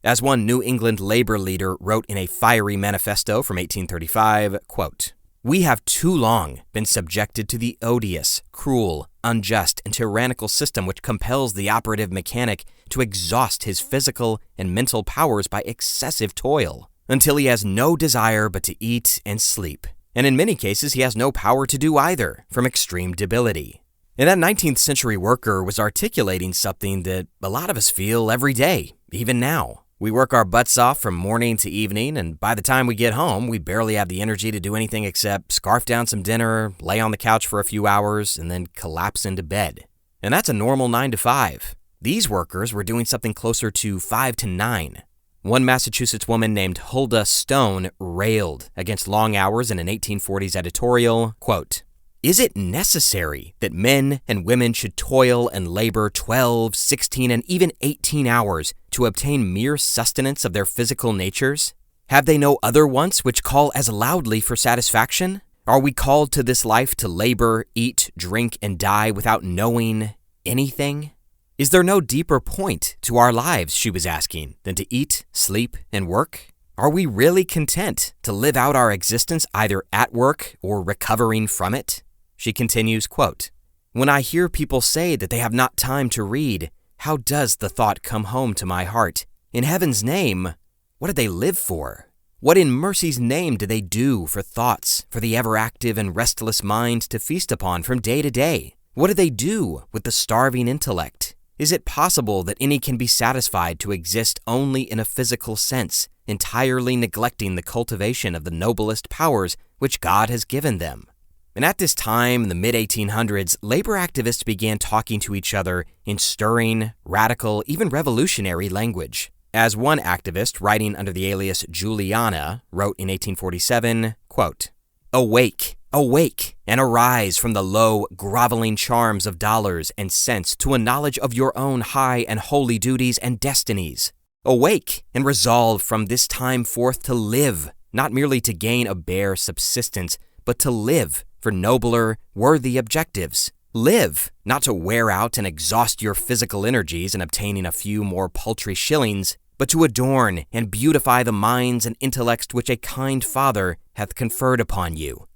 As one New England labor leader wrote in a fiery manifesto from 1835, quote, "We have too long been subjected to the odious, cruel, unjust, and tyrannical system which compels the operative mechanic to exhaust his physical and mental powers by excessive toil, until he has no desire but to eat and sleep. And in many cases, he has no power to do either, from extreme debility." And that 19th century worker was articulating something that a lot of us feel every day, even now. We work our butts off from morning to evening, and by the time we get home, we barely have the energy to do anything except scarf down some dinner, lay on the couch for a few hours, and then collapse into bed. And that's a normal 9 to 5. These workers were doing something closer to 5 to 9. One Massachusetts woman named Huldah Stone railed against long hours in an 1840s editorial, quote, "Is it necessary that men and women should toil and labor 12, 16, and even 18 hours to obtain mere sustenance of their physical natures? Have they no other wants which call as loudly for satisfaction? Are we called to this life to labor, eat, drink, and die without knowing anything? Is there no deeper point to our lives," she was asking, "than to eat, sleep, and work? Are we really content to live out our existence either at work or recovering from it?" She continues, quote, "When I hear people say that they have not time to read, how does the thought come home to my heart? In heaven's name, what do they live for? What in mercy's name do they do for thoughts, for the ever-active and restless mind to feast upon from day to day? What do they do with the starving intellect? Is it possible that any can be satisfied to exist only in a physical sense, entirely neglecting the cultivation of the noblest powers which God has given them?" And at this time, in the mid-1800s, labor activists began talking to each other in stirring, radical, even revolutionary language. As one activist, writing under the alias Juliana, wrote in 1847, quote, "Awake, awake, and arise from the low, groveling charms of dollars and cents to a knowledge of your own high and holy duties and destinies. Awake, and resolve from this time forth to live, not merely to gain a bare subsistence, but to live for nobler, worthy objectives. Live, not to wear out and exhaust your physical energies in obtaining a few more paltry shillings, but to adorn and beautify the minds and intellects which a kind Father hath conferred upon you."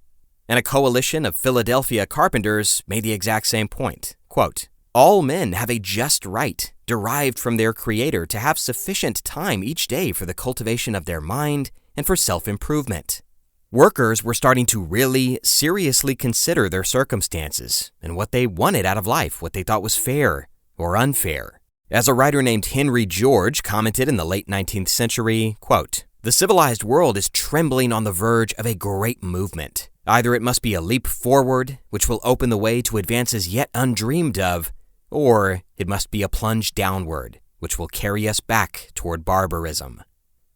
And a coalition of Philadelphia carpenters made the exact same point. Quote, "All men have a just right, derived from their Creator, to have sufficient time each day for the cultivation of their mind and for self-improvement." Workers were starting to really, seriously consider their circumstances and what they wanted out of life, what they thought was fair or unfair. As a writer named Henry George commented in the late 19th century, quote, "The civilized world is trembling on the verge of a great movement. Either it must be a leap forward, which will open the way to advances yet undreamed of, or it must be a plunge downward, which will carry us back toward barbarism."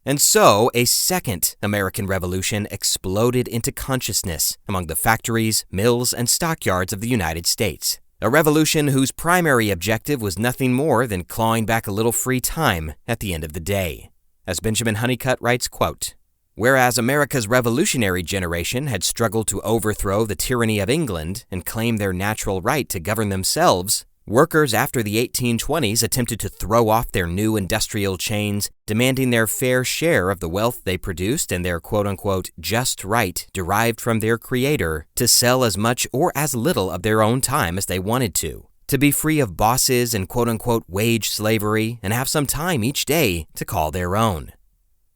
And so, a second American Revolution exploded into consciousness among the factories, mills, and stockyards of the United States. A revolution whose primary objective was nothing more than clawing back a little free time at the end of the day. As Benjamin Hunnicutt writes, quote, "Whereas America's revolutionary generation had struggled to overthrow the tyranny of England and claim their natural right to govern themselves, workers after the 1820s attempted to throw off their new industrial chains, demanding their fair share of the wealth they produced and their quote-unquote just right derived from their Creator to sell as much or as little of their own time as they wanted to be free of bosses and quote-unquote wage slavery, and have some time each day to call their own."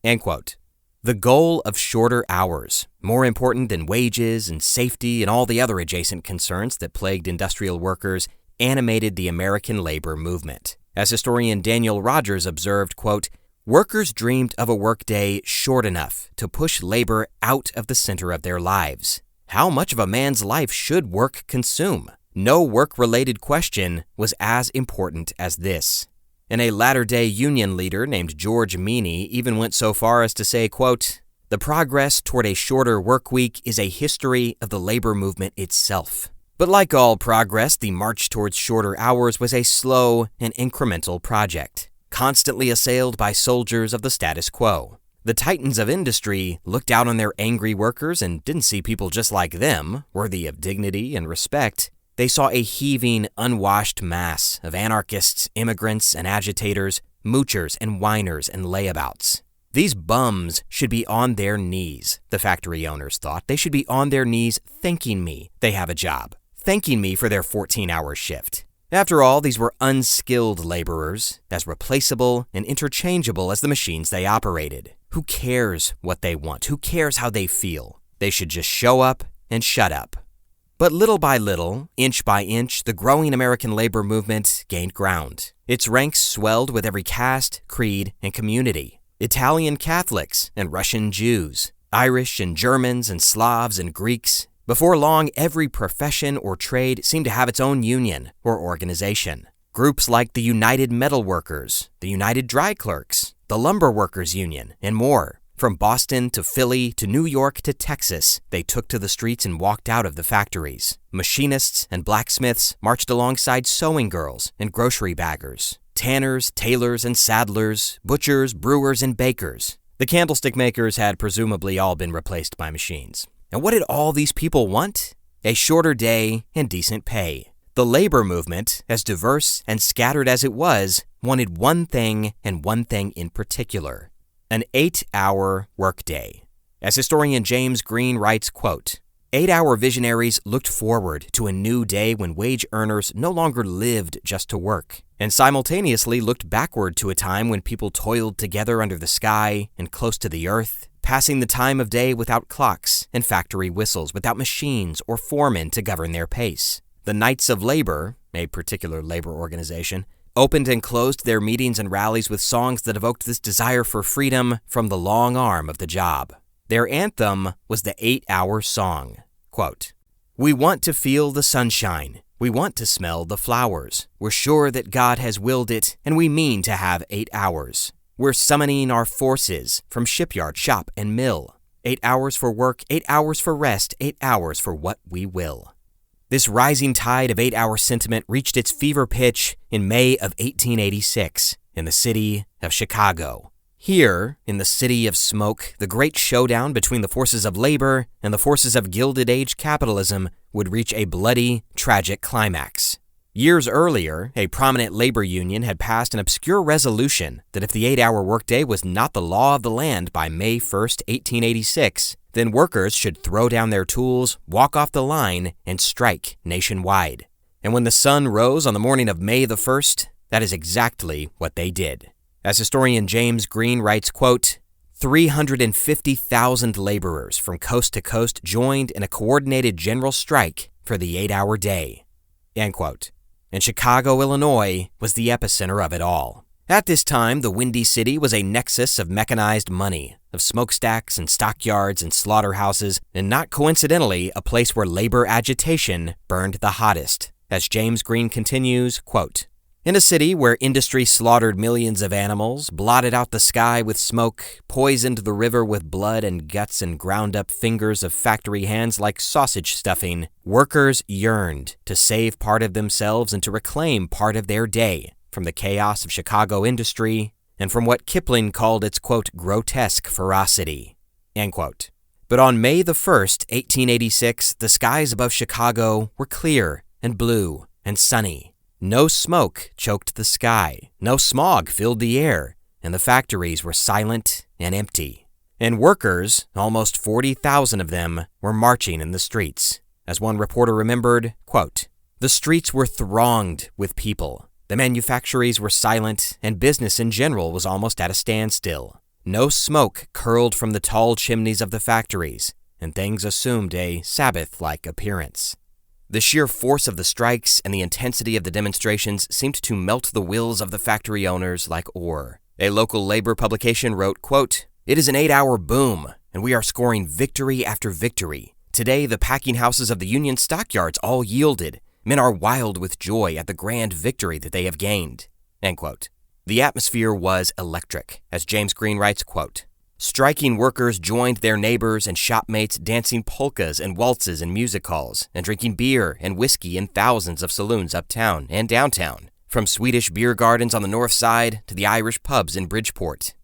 End quote. The goal of shorter hours, more important than wages and safety and all the other adjacent concerns that plagued industrial workers, animated the American labor movement. As historian Daniel Rogers observed, quote, Workers dreamed of a workday short enough to push labor out of the center of their lives. How much of a man's life should work consume? No work-related question was as important as this. And a latter-day union leader named George Meany even went so far as to say, quote, "The progress toward a shorter work week is a history of the labor movement itself." But like all progress, the march towards shorter hours was a slow and incremental project, constantly assailed by soldiers of the status quo. The titans of industry looked out on their angry workers and didn't see people just like them, worthy of dignity and respect. They saw a heaving, unwashed mass of anarchists, immigrants, and agitators, moochers and whiners and layabouts. These bums should be on their knees, the factory owners thought. They should be on their knees thanking me they have a job, thanking me for their 14-hour shift. After all, these were unskilled laborers, as replaceable and interchangeable as the machines they operated. Who cares what they want? Who cares how they feel? They should just show up and shut up. But little by little, inch by inch, the growing American labor movement gained ground. Its ranks swelled with every caste, creed, and community. Italian Catholics and Russian Jews, Irish and Germans and Slavs and Greeks. Before long, every profession or trade seemed to have its own union or organization. Groups like the United Metal Workers, the United Dry Clerks, the Lumber Workers Union, and more. From Boston to Philly to New York to Texas, they took to the streets and walked out of the factories. Machinists and blacksmiths marched alongside sewing girls and grocery baggers. Tanners, tailors, and saddlers, butchers, brewers, and bakers. The candlestick makers had presumably all been replaced by machines. And what did all these people want? A shorter day and decent pay. The labor movement, as diverse and scattered as it was, wanted one thing and one thing in particular. An 8-hour workday. As historian James Green writes, quote, 8-hour visionaries looked forward to a new day when wage earners no longer lived just to work, and simultaneously looked backward to a time when people toiled together under the sky and close to the earth, passing the time of day without clocks and factory whistles, without machines or foremen to govern their pace. The Knights of Labor, a particular labor organization, opened and closed their meetings and rallies with songs that evoked this desire for freedom from the long arm of the job. Their anthem was the 8-hour song. Quote, "We want to feel the sunshine. We want to smell the flowers. We're sure that God has willed it, and we mean to have 8 hours. We're summoning our forces from shipyard, shop, and mill. 8 hours for work, 8 hours for rest, 8 hours for what we will." This rising tide of 8-hour sentiment reached its fever pitch in May of 1886 in the city of Chicago. Here, in the City of Smoke, the great showdown between the forces of labor and the forces of Gilded Age capitalism would reach a bloody, tragic climax. Years earlier, a prominent labor union had passed an obscure resolution that if the 8-hour workday was not the law of the land by May 1st, 1886, then workers should throw down their tools, walk off the line, and strike nationwide. And when the sun rose on the morning of May the 1st, that is exactly what they did. As historian James Green writes, quote, 350,000 laborers from coast to coast joined in a coordinated general strike for the 8-hour day. End quote. And Chicago, Illinois, was the epicenter of it all. At this time, the Windy City was a nexus of mechanized money, of smokestacks and stockyards and slaughterhouses, and not coincidentally, a place where labor agitation burned the hottest. As James Green continues, quote, "In a city where industry slaughtered millions of animals, blotted out the sky with smoke, poisoned the river with blood and guts, and ground up fingers of factory hands like sausage stuffing, workers yearned to save part of themselves and to reclaim part of their day from the chaos of Chicago industry and from what Kipling called its, quote, grotesque ferocity," end quote. But on May the 1st, 1886, the skies above Chicago were clear and blue and sunny. No smoke choked the sky, no smog filled the air, and the factories were silent and empty. And workers, almost 40,000 of them, were marching in the streets. As one reporter remembered, quote, "The streets were thronged with people. The manufactories were silent, and business in general was almost at a standstill. No smoke curled from the tall chimneys of the factories, and things assumed a Sabbath-like appearance." The sheer force of the strikes and the intensity of the demonstrations seemed to melt the wills of the factory owners like ore. A local labor publication wrote, quote, "It is an 8-hour boom, and we are scoring victory after victory. Today, the packing houses of the Union stockyards all yielded. Men are wild with joy at the grand victory that they have gained." End quote. The atmosphere was electric. As James Green writes, quote, "Striking workers joined their neighbors and shopmates dancing polkas and waltzes in music halls and drinking beer and whiskey in thousands of saloons uptown and downtown, from Swedish beer gardens on the north side to the Irish pubs in Bridgeport."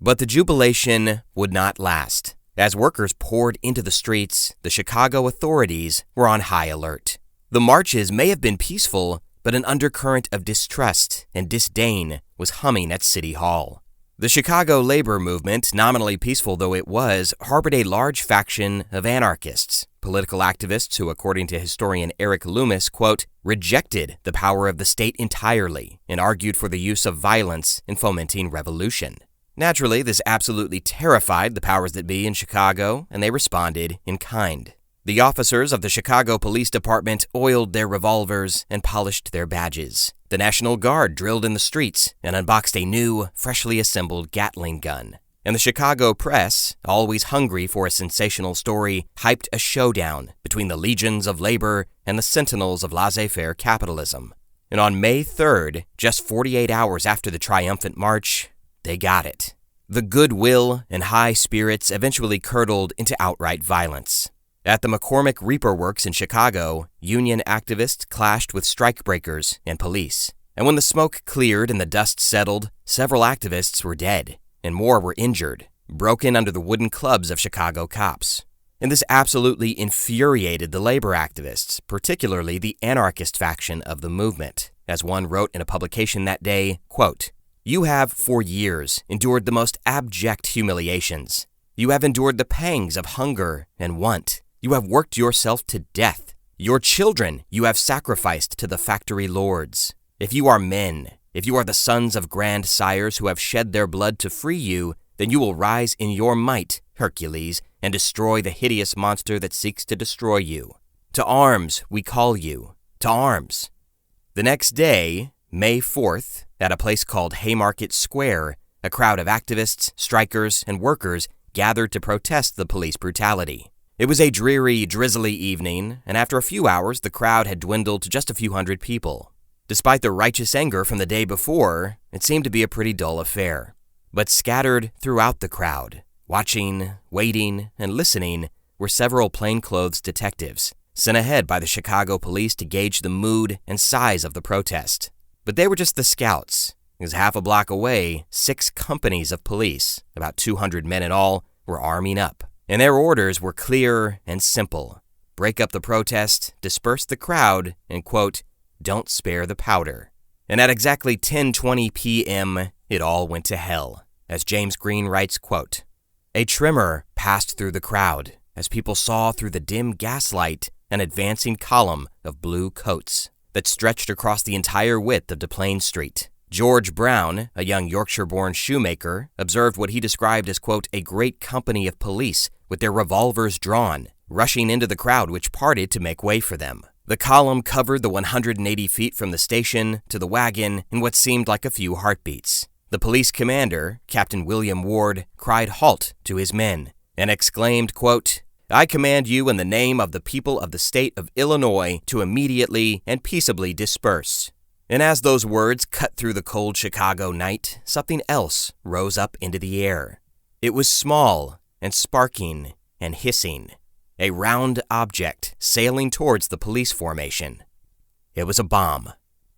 But the jubilation would not last. As workers poured into the streets, the Chicago authorities were on high alert. The marches may have been peaceful, but an undercurrent of distrust and disdain was humming at City Hall. The Chicago labor movement, nominally peaceful though it was, harbored a large faction of anarchists, political activists who, according to historian Erik Loomis, quote, "rejected the power of the state entirely and argued for the use of violence in fomenting revolution." Naturally, this absolutely terrified the powers that be in Chicago, and they responded in kind. The officers of the Chicago Police Department oiled their revolvers and polished their badges. The National Guard drilled in the streets and unboxed a new, freshly assembled Gatling gun. And the Chicago press, always hungry for a sensational story, hyped a showdown between the legions of labor and the sentinels of laissez-faire capitalism. And on May 3rd, just 48 hours after the triumphant march, they got it. The goodwill and high spirits eventually curdled into outright violence. At the McCormick Reaper Works in Chicago, union activists clashed with strikebreakers and police. And when the smoke cleared and the dust settled, several activists were dead, and more were injured, broken under the wooden clubs of Chicago cops. And this absolutely infuriated the labor activists, particularly the anarchist faction of the movement. As one wrote in a publication that day, quote, "You have, for years, endured the most abject humiliations. You have endured the pangs of hunger and want. You have worked yourself to death. Your children you have sacrificed to the factory lords. If you are men, if you are the sons of grandsires who have shed their blood to free you, then you will rise in your might, Hercules, and destroy the hideous monster that seeks to destroy you. To arms, we call you. To arms." The next day, May 4th, at a place called Haymarket Square, a crowd of activists, strikers, and workers gathered to protest the police brutality. It was a dreary, drizzly evening, and after a few hours, the crowd had dwindled to just a few hundred people. Despite the righteous anger from the day before, it seemed to be a pretty dull affair. But scattered throughout the crowd, watching, waiting, and listening, were several plainclothes detectives, sent ahead by the Chicago police to gauge the mood and size of the protest. But they were just the scouts, because half a block away, 6 companies of police, about 200 men in all, were arming up. And their orders were clear and simple. Break up the protest, disperse the crowd, and, quote, "don't spare the powder." And at exactly 10:20 p.m., it all went to hell. As James Green writes, quote, "A tremor passed through the crowd as people saw through the dim gaslight an advancing column of blue coats that stretched across the entire width of DePlain Street. George Brown, a young Yorkshire-born shoemaker, observed what he described as, quote, "a great company of police with their revolvers drawn, rushing into the crowd which parted to make way for them. The column covered the 180 feet from the station to the wagon in what seemed like a few heartbeats. The police commander, Captain William Ward, cried halt to his men and exclaimed, quote, 'I command you in the name of the people of the state of Illinois to immediately and peaceably disperse.' And as those words cut through the cold Chicago night, something else rose up into the air. It was small and sparking and hissing, a round object sailing towards the police formation. It was a bomb.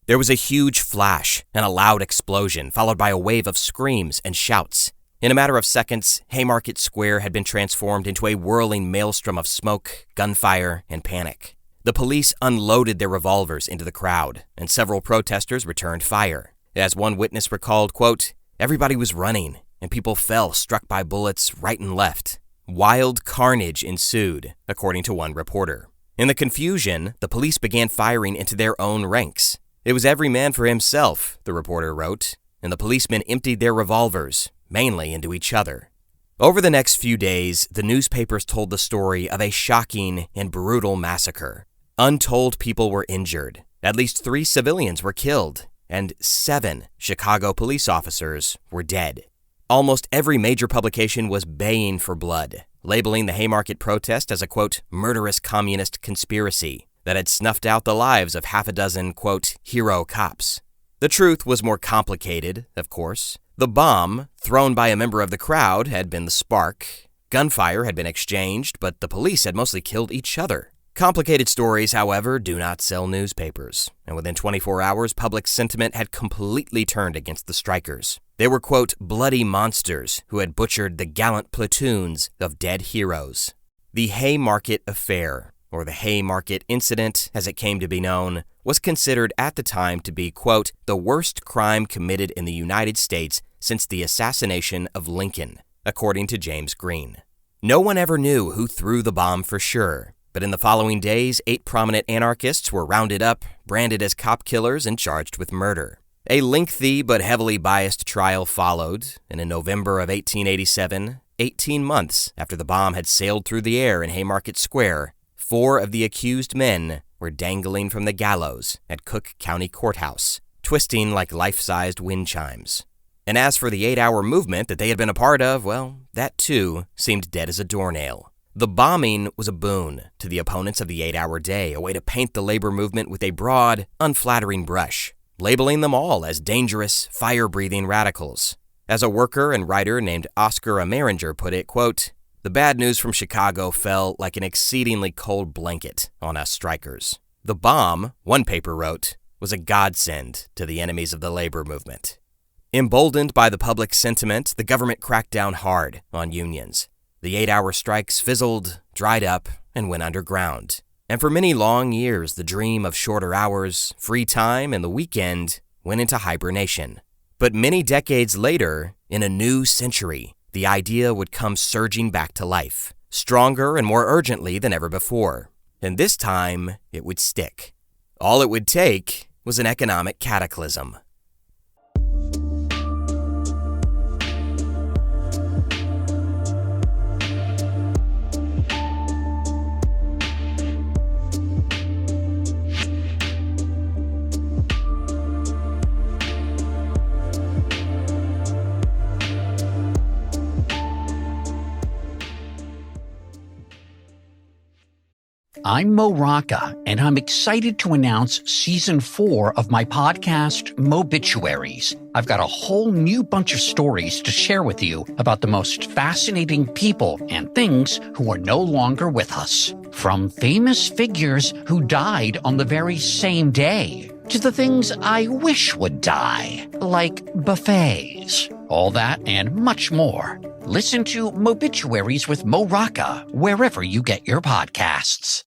There was a huge flash and a loud explosion, followed by a wave of screams and shouts. In a matter of seconds, Haymarket Square had been transformed into a whirling maelstrom of smoke, gunfire, and panic. The police unloaded their revolvers into the crowd, and several protesters returned fire. As one witness recalled, quote, "Everybody was running, and people fell, struck by bullets right and left. Wild carnage ensued," according to one reporter. In the confusion, the police began firing into their own ranks. "It was every man for himself," the reporter wrote, and the policemen emptied their revolvers, mainly into each other. Over the next few days, the newspapers told the story of a shocking and brutal massacre. Untold people were injured. At least 3 civilians were killed, and 7 Chicago police officers were dead. Almost every major publication was baying for blood, labeling the Haymarket protest as a, quote, murderous communist conspiracy that had snuffed out the lives of half a dozen, quote, hero cops. The truth was more complicated, of course. The bomb, thrown by a member of the crowd, had been the spark. Gunfire had been exchanged, but the police had mostly killed each other. Complicated stories, however, do not sell newspapers, and within 24 hours, public sentiment had completely turned against the strikers. They were, quote, bloody monsters who had butchered the gallant platoons of dead heroes. The Haymarket Affair, or the Haymarket Incident, as it came to be known, was considered at the time to be, quote, the worst crime committed in the United States since the assassination of Lincoln, according to James Green. No one ever knew who threw the bomb for sure, but in the following days, 8 prominent anarchists were rounded up, branded as cop killers, and charged with murder. A lengthy but heavily biased trial followed, and in November of 1887, 18 months after the bomb had sailed through the air in Haymarket Square, 4 of the accused men were dangling from the gallows at Cook County Courthouse, twisting like life-sized wind chimes. And as for the 8-hour movement that they had been a part of, well, that too seemed dead as a doornail. The bombing was a boon to the opponents of the 8-hour day, a way to paint the labor movement with a broad, unflattering brush, labeling them all as dangerous, fire-breathing radicals. As a worker and writer named Oscar Ameringer put it, quote, the bad news from Chicago fell like an exceedingly cold blanket on us strikers. The bomb, one paper wrote, was a godsend to the enemies of the labor movement. Emboldened by the public sentiment, the government cracked down hard on unions. The 8-hour strikes fizzled, dried up, and went underground. And for many long years, the dream of shorter hours, free time, and the weekend went into hibernation. But many decades later, in a new century, the idea would come surging back to life, stronger and more urgently than ever before. And this time, it would stick. All it would take was an economic cataclysm.
I'm Mo Rocca, and I'm excited to announce Season 4 of my podcast, Mobituaries. I've got a whole new bunch of stories to share with you about the most fascinating people and things who are no longer with us. From famous figures who died on the very same day, to the things I wish would die, like buffets. All that and much more. Listen to Mobituaries with Mo Rocca wherever you get your podcasts.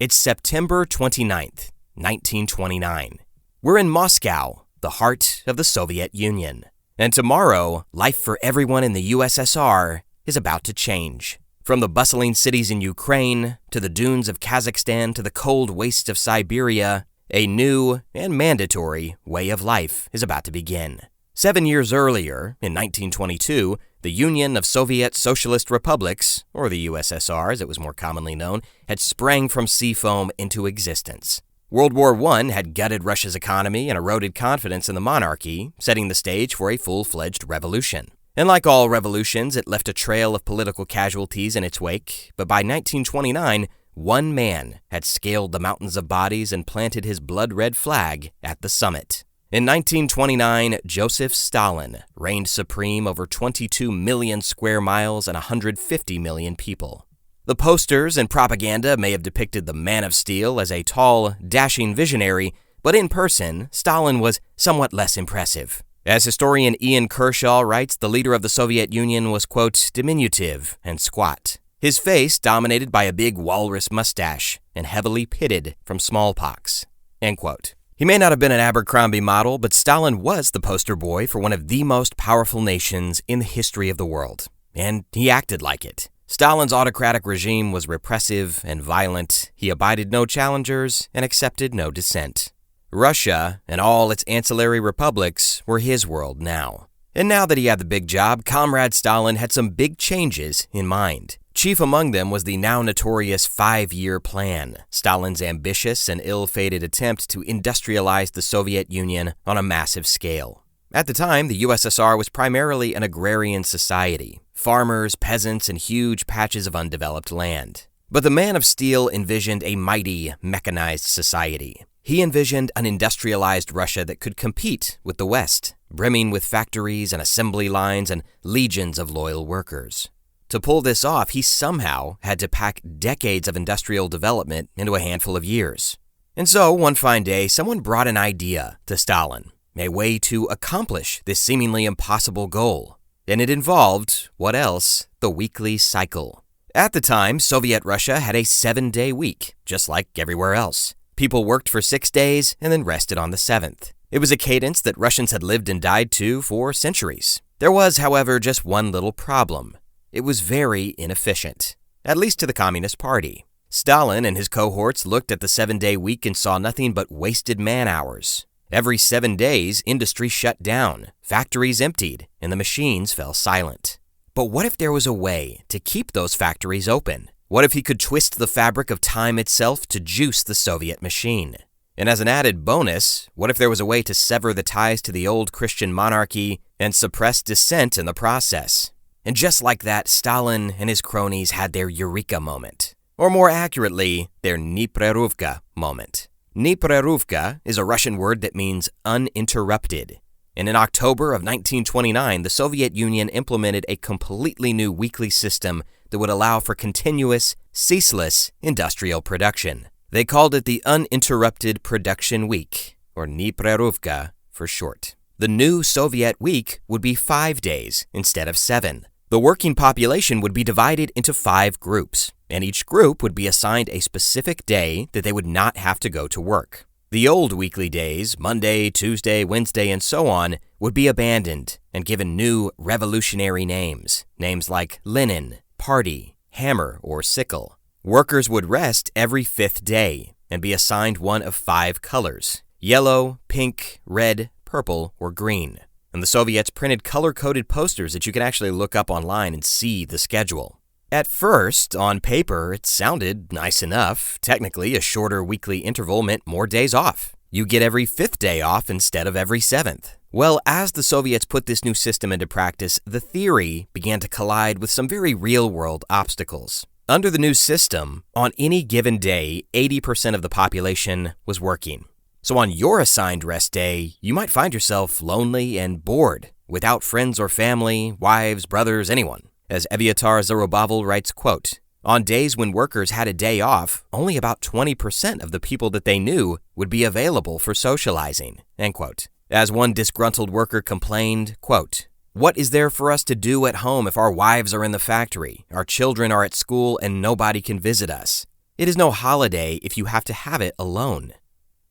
It's September 29th, 1929. We're in Moscow, the heart of the Soviet Union. And tomorrow, life for everyone in the USSR is about to change. From the bustling cities in Ukraine, to the dunes of Kazakhstan, to the cold wastes of Siberia, a new and mandatory way of life is about to begin. 7 years earlier, in 1922, the Union of Soviet Socialist Republics, or the USSR as it was more commonly known, had sprang from sea foam into existence. World War I had gutted Russia's economy and eroded confidence in the monarchy, setting the stage for a full-fledged revolution. And like all revolutions, it left a trail of political casualties in its wake, but by 1929, one man had scaled the mountains of bodies and planted his blood-red flag at the summit. In 1929, Joseph Stalin reigned supreme over 22 million square miles and 150 million people. The posters and propaganda may have depicted the Man of Steel as a tall, dashing visionary, but in person, Stalin was somewhat less impressive. As historian Ian Kershaw writes, the leader of the Soviet Union was, quote, diminutive and squat. His face dominated by a big walrus mustache and heavily pitted from smallpox, end quote. He may not have been an Abercrombie model, but Stalin was the poster boy for one of the most powerful nations in the history of the world. And he acted like it. Stalin's autocratic regime was repressive and violent. He abided no challengers and accepted no dissent. Russia and all its ancillary republics were his world now. And now that he had the big job, Comrade Stalin had some big changes in mind. Chief among them was the now notorious 5-year plan, Stalin's ambitious and ill-fated attempt to industrialize the Soviet Union on a massive scale. At the time, the USSR was primarily an agrarian society, farmers, peasants, and huge patches of undeveloped land. But the Man of Steel envisioned a mighty, mechanized society. He envisioned an industrialized Russia that could compete with the West, brimming with factories and assembly lines and legions of loyal workers. To pull this off, he somehow had to pack decades of industrial development into a handful of years. And so, one fine day, someone brought an idea to Stalin, a way to accomplish this seemingly impossible goal. And it involved, what else? The weekly cycle. At the time, Soviet Russia had a 7-day week, just like everywhere else. People worked for 6 days and then rested on the 7th. It was a cadence that Russians had lived and died to for centuries. There was, however, just one little problem. It was very inefficient, at least to the Communist Party. Stalin and his cohorts looked at the 7-day week and saw nothing but wasted man-hours. Every 7 days, industry shut down, factories emptied, and the machines fell silent. But what if there was a way to keep those factories open? What if he could twist the fabric of time itself to juice the Soviet machine? And as an added bonus, what if there was a way to sever the ties to the old Christian monarchy and suppress dissent in the process? And just like that, Stalin and his cronies had their eureka moment. Or more accurately, their Nepreruvka moment. Nepreruvka is a Russian word that means uninterrupted. And in October of 1929, the Soviet Union implemented a completely new weekly system that would allow for continuous, ceaseless industrial production. They called it the Uninterrupted Production Week, or Nepreruvka for short. The new Soviet week would be 5 days instead of 7. The working population would be divided into 5 groups, and each group would be assigned a specific day that they would not have to go to work. The old weekly days, Monday, Tuesday, Wednesday, and so on, would be abandoned and given new revolutionary names. Names like Lenin, Party, Hammer, or Sickle. Workers would rest every 5th day and be assigned one of 5 colors: yellow, pink, red, purple, or green. And the Soviets printed color-coded posters that you could actually look up online and see the schedule. At first, on paper, it sounded nice enough. Technically, a shorter weekly interval meant more days off. You get every 5th day off instead of every 7th. Well, as the Soviets put this new system into practice, the theory began to collide with some very real-world obstacles. Under the new system, on any given day, 80% of the population was working. So on your assigned rest day, you might find yourself lonely and bored, without friends or family, wives, brothers, anyone. As Evyatar Zarubavl writes, quote, "On days when workers had a day off, only about 20% of the people that they knew would be available for socializing," end quote. As one disgruntled worker complained, quote, "What is there for us to do at home if our wives are in the factory, our children are at school, and nobody can visit us? It is no holiday if you have to have it alone,"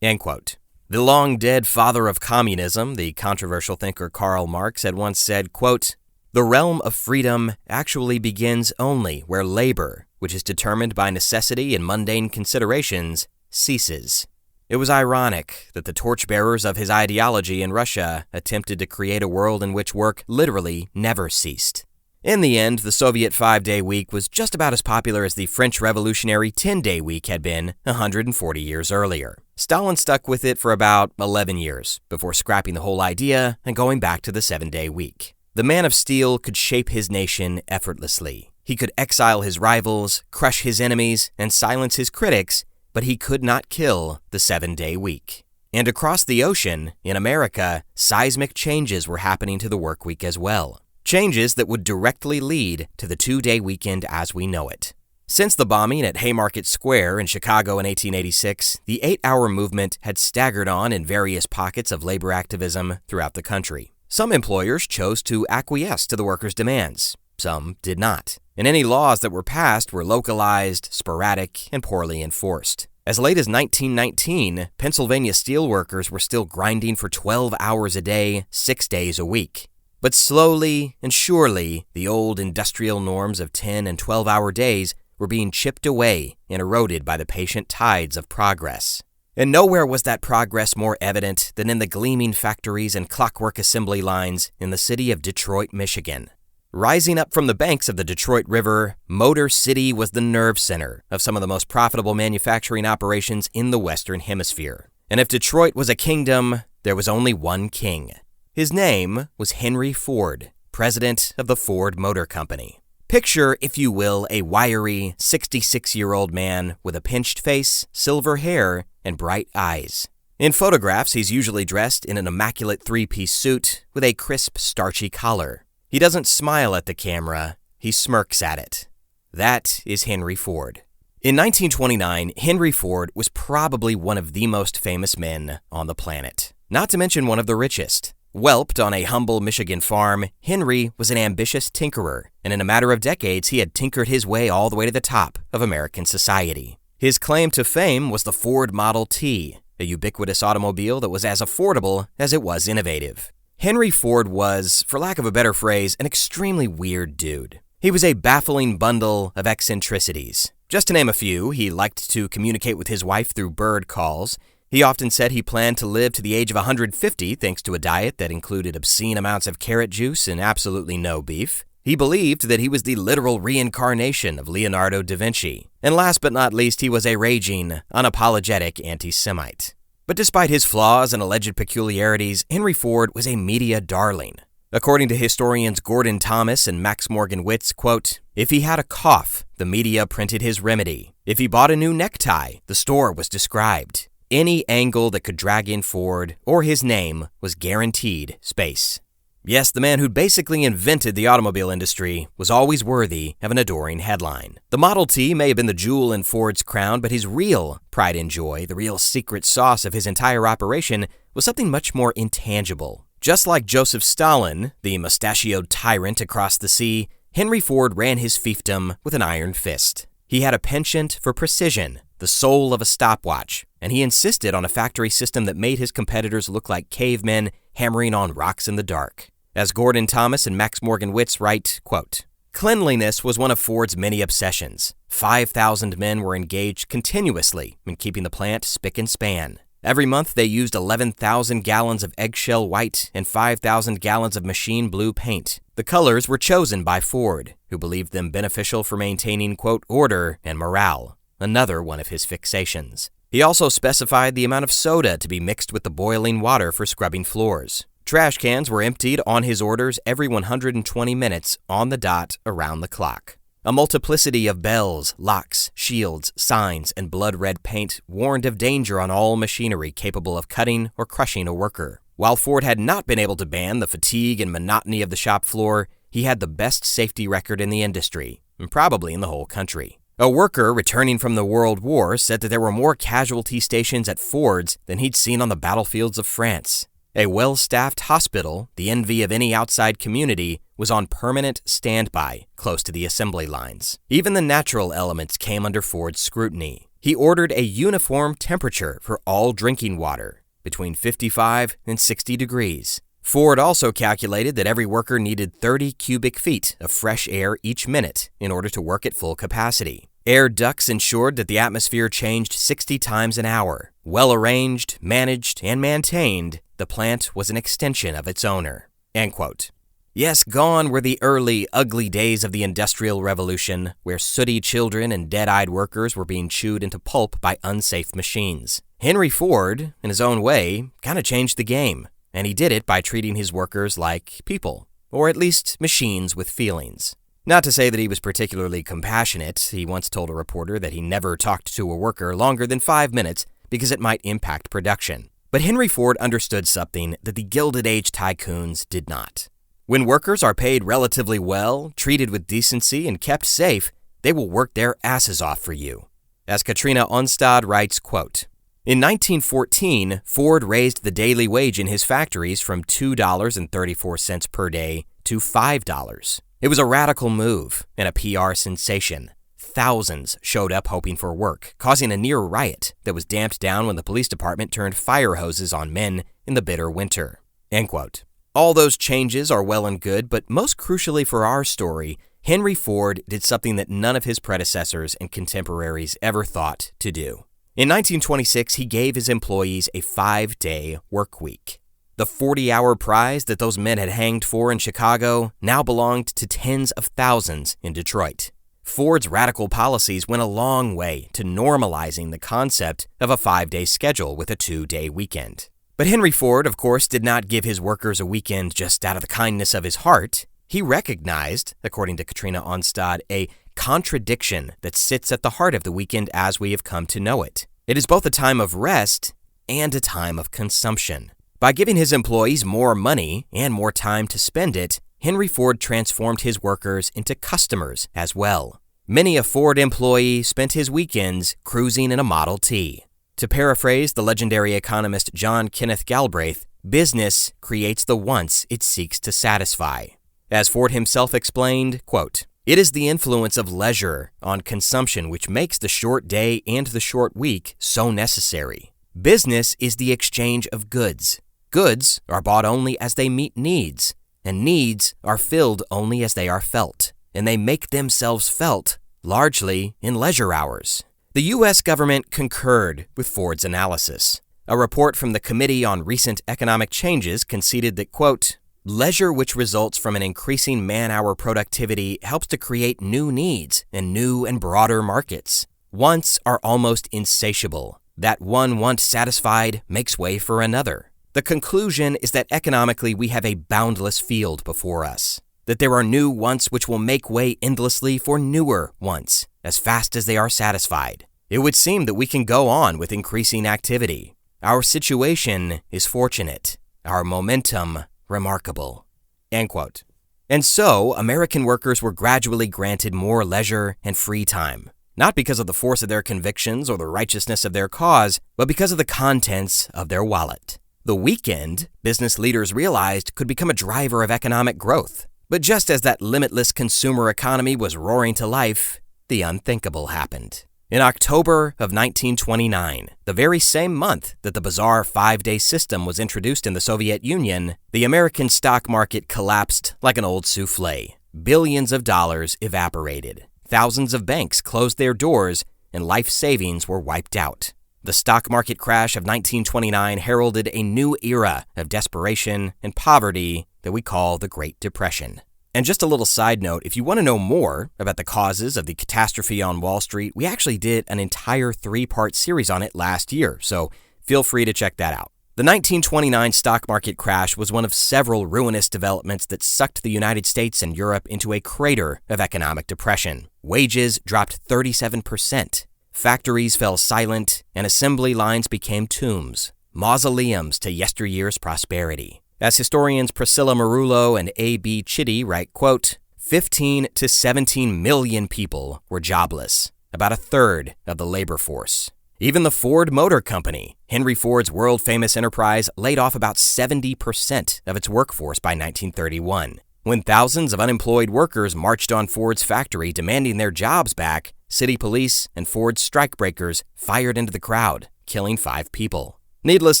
end quote. The long-dead father of communism, the controversial thinker Karl Marx, had once said, quote, "The realm of freedom actually begins only where labor, which is determined by necessity and mundane considerations, ceases." It was ironic that the torchbearers of his ideology in Russia attempted to create a world in which work literally never ceased. In the end, the Soviet 5-day week was just about as popular as the French Revolutionary 10-day week had been 140 years earlier. Stalin stuck with it for about 11 years before scrapping the whole idea and going back to the 7-day week. The Man of Steel could shape his nation effortlessly. He could exile his rivals, crush his enemies, and silence his critics, but he could not kill the 7-day week. And across the ocean, in America, seismic changes were happening to the work week as well. Changes that would directly lead to the 2-day weekend as we know it. Since the bombing at Haymarket Square in Chicago in 1886, the 8-hour movement had staggered on in various pockets of labor activism throughout the country. Some employers chose to acquiesce to the workers' demands. Some did not. And any laws that were passed were localized, sporadic, and poorly enforced. As late as 1919, Pennsylvania steelworkers were still grinding for 12 hours a day, 6 days a week. But slowly and surely, the old industrial norms of 10 and 12-hour days were being chipped away and eroded by the patient tides of progress. And nowhere was that progress more evident than in the gleaming factories and clockwork assembly lines in the city of Detroit, Michigan. Rising up from the banks of the Detroit River, Motor City was the nerve center of some of the most profitable manufacturing operations in the Western Hemisphere. And if Detroit was a kingdom, there was only one king. His name was Henry Ford, president of the Ford Motor Company. Picture, if you will, a wiry, 66-year-old man with a pinched face, silver hair, and bright eyes. In photographs, he's usually dressed in an immaculate three-piece suit with a crisp, starchy collar. He doesn't smile at the camera, he smirks at it. That is Henry Ford. In 1929, Henry Ford was probably one of the most famous men on the planet, not to mention one of the richest. Whelped on a humble Michigan farm, Henry was an ambitious tinkerer, and in a matter of decades, he had tinkered his way all the way to the top of American society. His claim to fame was the Ford Model T, a ubiquitous automobile that was as affordable as it was innovative. Henry Ford was, for lack of a better phrase, an extremely weird dude. He was a baffling bundle of eccentricities. Just to name a few, he liked to communicate with his wife through bird calls. He often said he planned to live to the age of 150 thanks to a diet that included obscene amounts of carrot juice and absolutely no beef. He believed that he was the literal reincarnation of Leonardo da Vinci. And last but not least, he was a raging, unapologetic anti-Semite. But despite his flaws and alleged peculiarities, Henry Ford was a media darling. According to historians Gordan Thomas and Max Morgan-Witts, quote, "If he had a cough, the media printed his remedy. If he bought a new necktie, the store was described. Any angle that could drag in Ford or his name was guaranteed space." Yes, the man who basically invented the automobile industry was always worthy of an adoring headline. The Model T may have been the jewel in Ford's crown, but his real pride and joy, the real secret sauce of his entire operation, was something much more intangible. Just like Joseph Stalin, the mustachioed tyrant across the sea, Henry Ford ran his fiefdom with an iron fist. He had a penchant for precision, the soul of a stopwatch, and he insisted on a factory system that made his competitors look like cavemen hammering on rocks in the dark. As Gordan Thomas and Max Morgan-Witts write, quote, "Cleanliness was one of Ford's many obsessions. 5,000 men were engaged continuously in keeping the plant spick and span. Every month they used 11,000 gallons of eggshell white and 5,000 gallons of machine blue paint. The colors were chosen by Ford, who believed them beneficial for maintaining, quote, order and morale," another one of his fixations. He also specified the amount of soda to be mixed with the boiling water for scrubbing floors. Trash cans were emptied on his orders every 120 minutes on the dot around the clock. A multiplicity of bells, locks, shields, signs, and blood-red paint warned of danger on all machinery capable of cutting or crushing a worker. While Ford had not been able to ban the fatigue and monotony of the shop floor, he had the best safety record in the industry, and probably in the whole country. A worker returning from the World War said that there were more casualty stations at Ford's than he'd seen on the battlefields of France. A well-staffed hospital, the envy of any outside community, was on permanent standby close to the assembly lines. Even the natural elements came under Ford's scrutiny. He ordered a uniform temperature for all drinking water, between 55 and 60 degrees. Ford also calculated that every worker needed 30 cubic feet of fresh air each minute in order to work at full capacity. Air ducts ensured that the atmosphere changed 60 times an hour. Well arranged, managed, and maintained, the plant was an extension of its owner. End quote. Yes, gone were the early, ugly days of the Industrial Revolution, where sooty children and dead-eyed workers were being chewed into pulp by unsafe machines. Henry Ford, in his own way, kind of changed the game, and he did it by treating his workers like people, or at least machines with feelings. Not to say that he was particularly compassionate. He once told a reporter that he never talked to a worker longer than 5 minutes because it might impact production. But Henry Ford understood something that the Gilded Age tycoons did not. When workers are paid relatively well, treated with decency, and kept safe, they will work their asses off for you. As Katrina Onstad writes, quote, "In 1914, Ford raised the daily wage in his factories from $2.34 per day to $5. It was a radical move and a PR sensation. Thousands showed up hoping for work, causing a near riot that was damped down when the police department turned fire hoses on men in the bitter winter." End quote. All those changes are well and good, but most crucially for our story, Henry Ford did something that none of his predecessors and contemporaries ever thought to do. In 1926, he gave his employees a 5-day work week. The 40-hour prize that those men had hanged for in Chicago now belonged to tens of thousands in Detroit. Ford's radical policies went a long way to normalizing the concept of a 5-day schedule with a 2-day weekend. But Henry Ford, of course, did not give his workers a weekend just out of the kindness of his heart. He recognized, according to Katrina Onstad, a contradiction that sits at the heart of the weekend as we have come to know it. It is both a time of rest and a time of consumption. By giving his employees more money and more time to spend it, Henry Ford transformed his workers into customers as well. Many a Ford employee spent his weekends cruising in a Model T. To paraphrase the legendary economist John Kenneth Galbraith, business creates the wants it seeks to satisfy. As Ford himself explained, quote, "It is the influence of leisure on consumption which makes the short day and the short week so necessary. Business is the exchange of goods. Goods are bought only as they meet needs, and needs are filled only as they are felt, and they make themselves felt largely in leisure hours." The U.S. government concurred with Ford's analysis. A report from the Committee on Recent Economic Changes conceded that, quote, "Leisure which results from an increasing man-hour productivity helps to create new needs and new and broader markets. Wants are almost insatiable. That one want satisfied makes way for another. The conclusion is that economically we have a boundless field before us, that there are new wants which will make way endlessly for newer wants as fast as they are satisfied. It would seem that we can go on with increasing activity. Our situation is fortunate, our momentum remarkable." End quote. And so, American workers were gradually granted more leisure and free time, not because of the force of their convictions or the righteousness of their cause, but because of the contents of their wallet. The weekend, business leaders realized, could become a driver of economic growth. But just as that limitless consumer economy was roaring to life, the unthinkable happened. In October of 1929, the very same month that the bizarre 5-day system was introduced in the Soviet Union, the American stock market collapsed like an old souffle. Billions of dollars evaporated. Thousands of banks closed their doors, and life savings were wiped out. The stock market crash of 1929 heralded a new era of desperation and poverty that we call the Great Depression. And just a little side note, if you want to know more about the causes of the catastrophe on Wall Street, we actually did an entire 3-part series on it last year, so feel free to check that out. The 1929 stock market crash was one of several ruinous developments that sucked the United States and Europe into a crater of economic depression. Wages dropped 37%. Factories fell silent, and assembly lines became tombs, mausoleums to yesteryear's prosperity. As historians Priscilla Murolo and A.B. Chitty write, quote, 15 to 17 million people were jobless, about a third of the labor force. Even the Ford Motor Company, Henry Ford's world-famous enterprise, laid off about 70% of its workforce by 1931. When thousands of unemployed workers marched on Ford's factory demanding their jobs back, city police and Ford's strikebreakers fired into the crowd, killing 5 people. Needless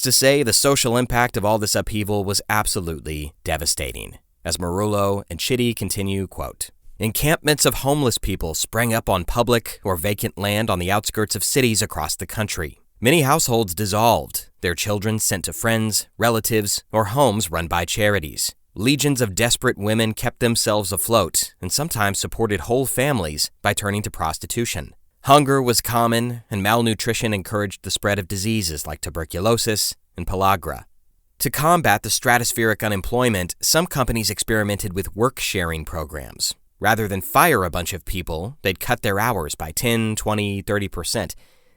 to say, the social impact of all this upheaval was absolutely devastating. As Murolo and Chitty continue, quote, encampments of homeless people sprang up on public or vacant land on the outskirts of cities across the country. Many households dissolved, their children sent to friends, relatives, or homes run by charities. Legions of desperate women kept themselves afloat and sometimes supported whole families by turning to prostitution. Hunger was common, and malnutrition encouraged the spread of diseases like tuberculosis and pellagra. To combat the stratospheric unemployment, some companies experimented with work-sharing programs. Rather than fire a bunch of people, they'd cut their hours by 10, 20, 30%.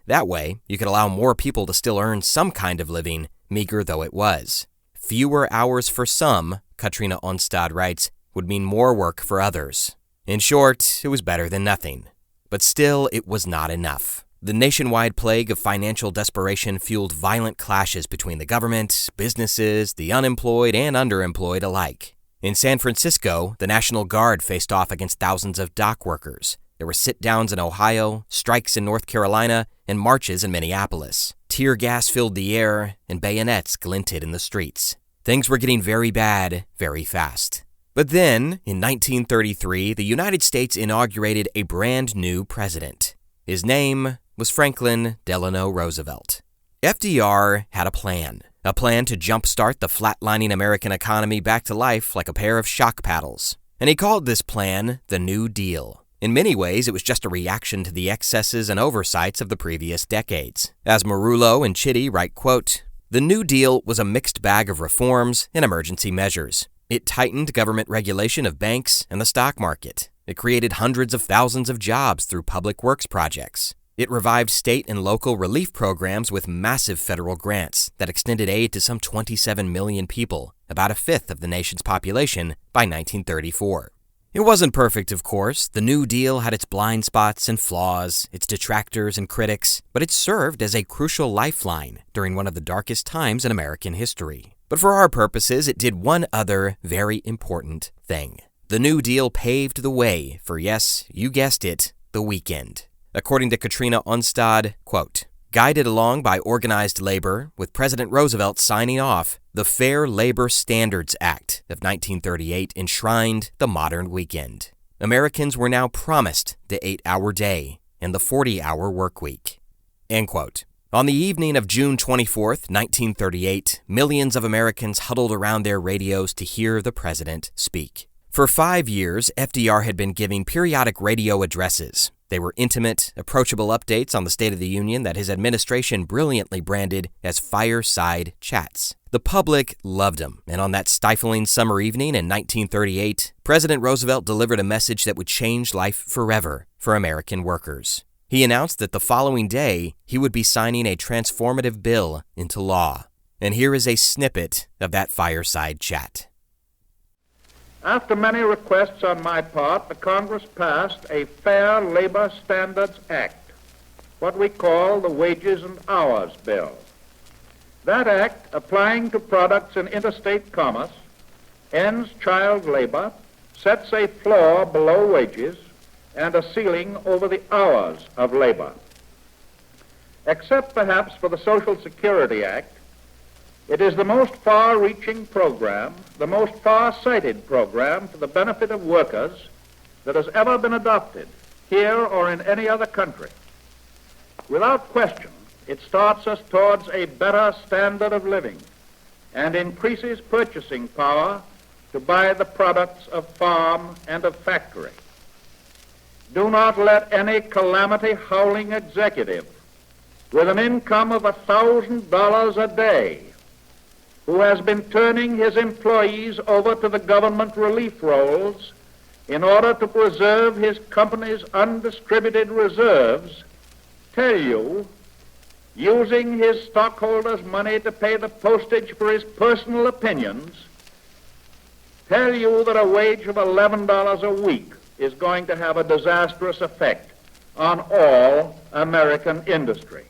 That way, you could allow more people to still earn some kind of living, meager though it was. Fewer hours for some, Katrina Onstad writes, would mean more work for others. In short, it was better than nothing. But still, it was not enough. The nationwide plague of financial desperation fueled violent clashes between the government, businesses, the unemployed and underemployed alike. In San Francisco, the National Guard faced off against thousands of dock workers. There were sit-downs in Ohio, strikes in North Carolina, and marches in Minneapolis. Tear gas filled the air, and bayonets glinted in the streets. Things were getting very bad, very fast. But then, in 1933, the United States inaugurated a brand new president. His name was Franklin Delano Roosevelt. FDR had a plan to jumpstart the flatlining American economy back to life like a pair of shock paddles. And he called this plan the New Deal. In many ways, it was just a reaction to the excesses and oversights of the previous decades. As Murolo and Chitty write, quote, "The New Deal was a mixed bag of reforms and emergency measures. It tightened government regulation of banks and the stock market. It created hundreds of thousands of jobs through public works projects. It revived state and local relief programs with massive federal grants that extended aid to some 27 million people, about a fifth of the nation's population, by 1934. It wasn't perfect, of course. The New Deal had its blind spots and flaws, its detractors and critics, but it served as a crucial lifeline during one of the darkest times in American history. But for our purposes, it did one other very important thing. The New Deal paved the way for, yes, you guessed it, the weekend. According to Katrina Onstad, quote, "Guided along by organized labor, with President Roosevelt signing off, the Fair Labor Standards Act of 1938 enshrined the modern weekend. Americans were now promised the 8-hour day and the 40-hour work week." End quote. On the evening of June 24th, 1938, millions of Americans huddled around their radios to hear the president speak. For 5 years, FDR had been giving periodic radio addresses. They were intimate, approachable updates on the State of the Union that his administration brilliantly branded as fireside chats. The public loved him, and on that stifling summer evening in 1938, President Roosevelt delivered a message that would change life forever for American workers. He announced that the following day, he would be signing a transformative bill into law. And here is a snippet of that fireside chat.
After many requests on my part, the Congress passed a Fair Labor Standards Act, what we call the Wages and Hours Bill. That act, applying to products in interstate commerce, ends child labor, sets a floor below wages, and a ceiling over the hours of labor. Except perhaps for the Social Security Act, it is the most far-reaching program, the most far-sighted program for the benefit of workers that has ever been adopted here or in any other country. Without question, it starts us towards a better standard of living and increases purchasing power to buy the products of farm and of factory. Do not let any calamity-howling executive with an income of $1,000 a day, who has been turning his employees over to the government relief rolls in order to preserve his company's undistributed reserves, tell you, using his stockholders' money to pay the postage for his personal opinions, tell you that a wage of $11 a week is going to have a disastrous effect on all American industry.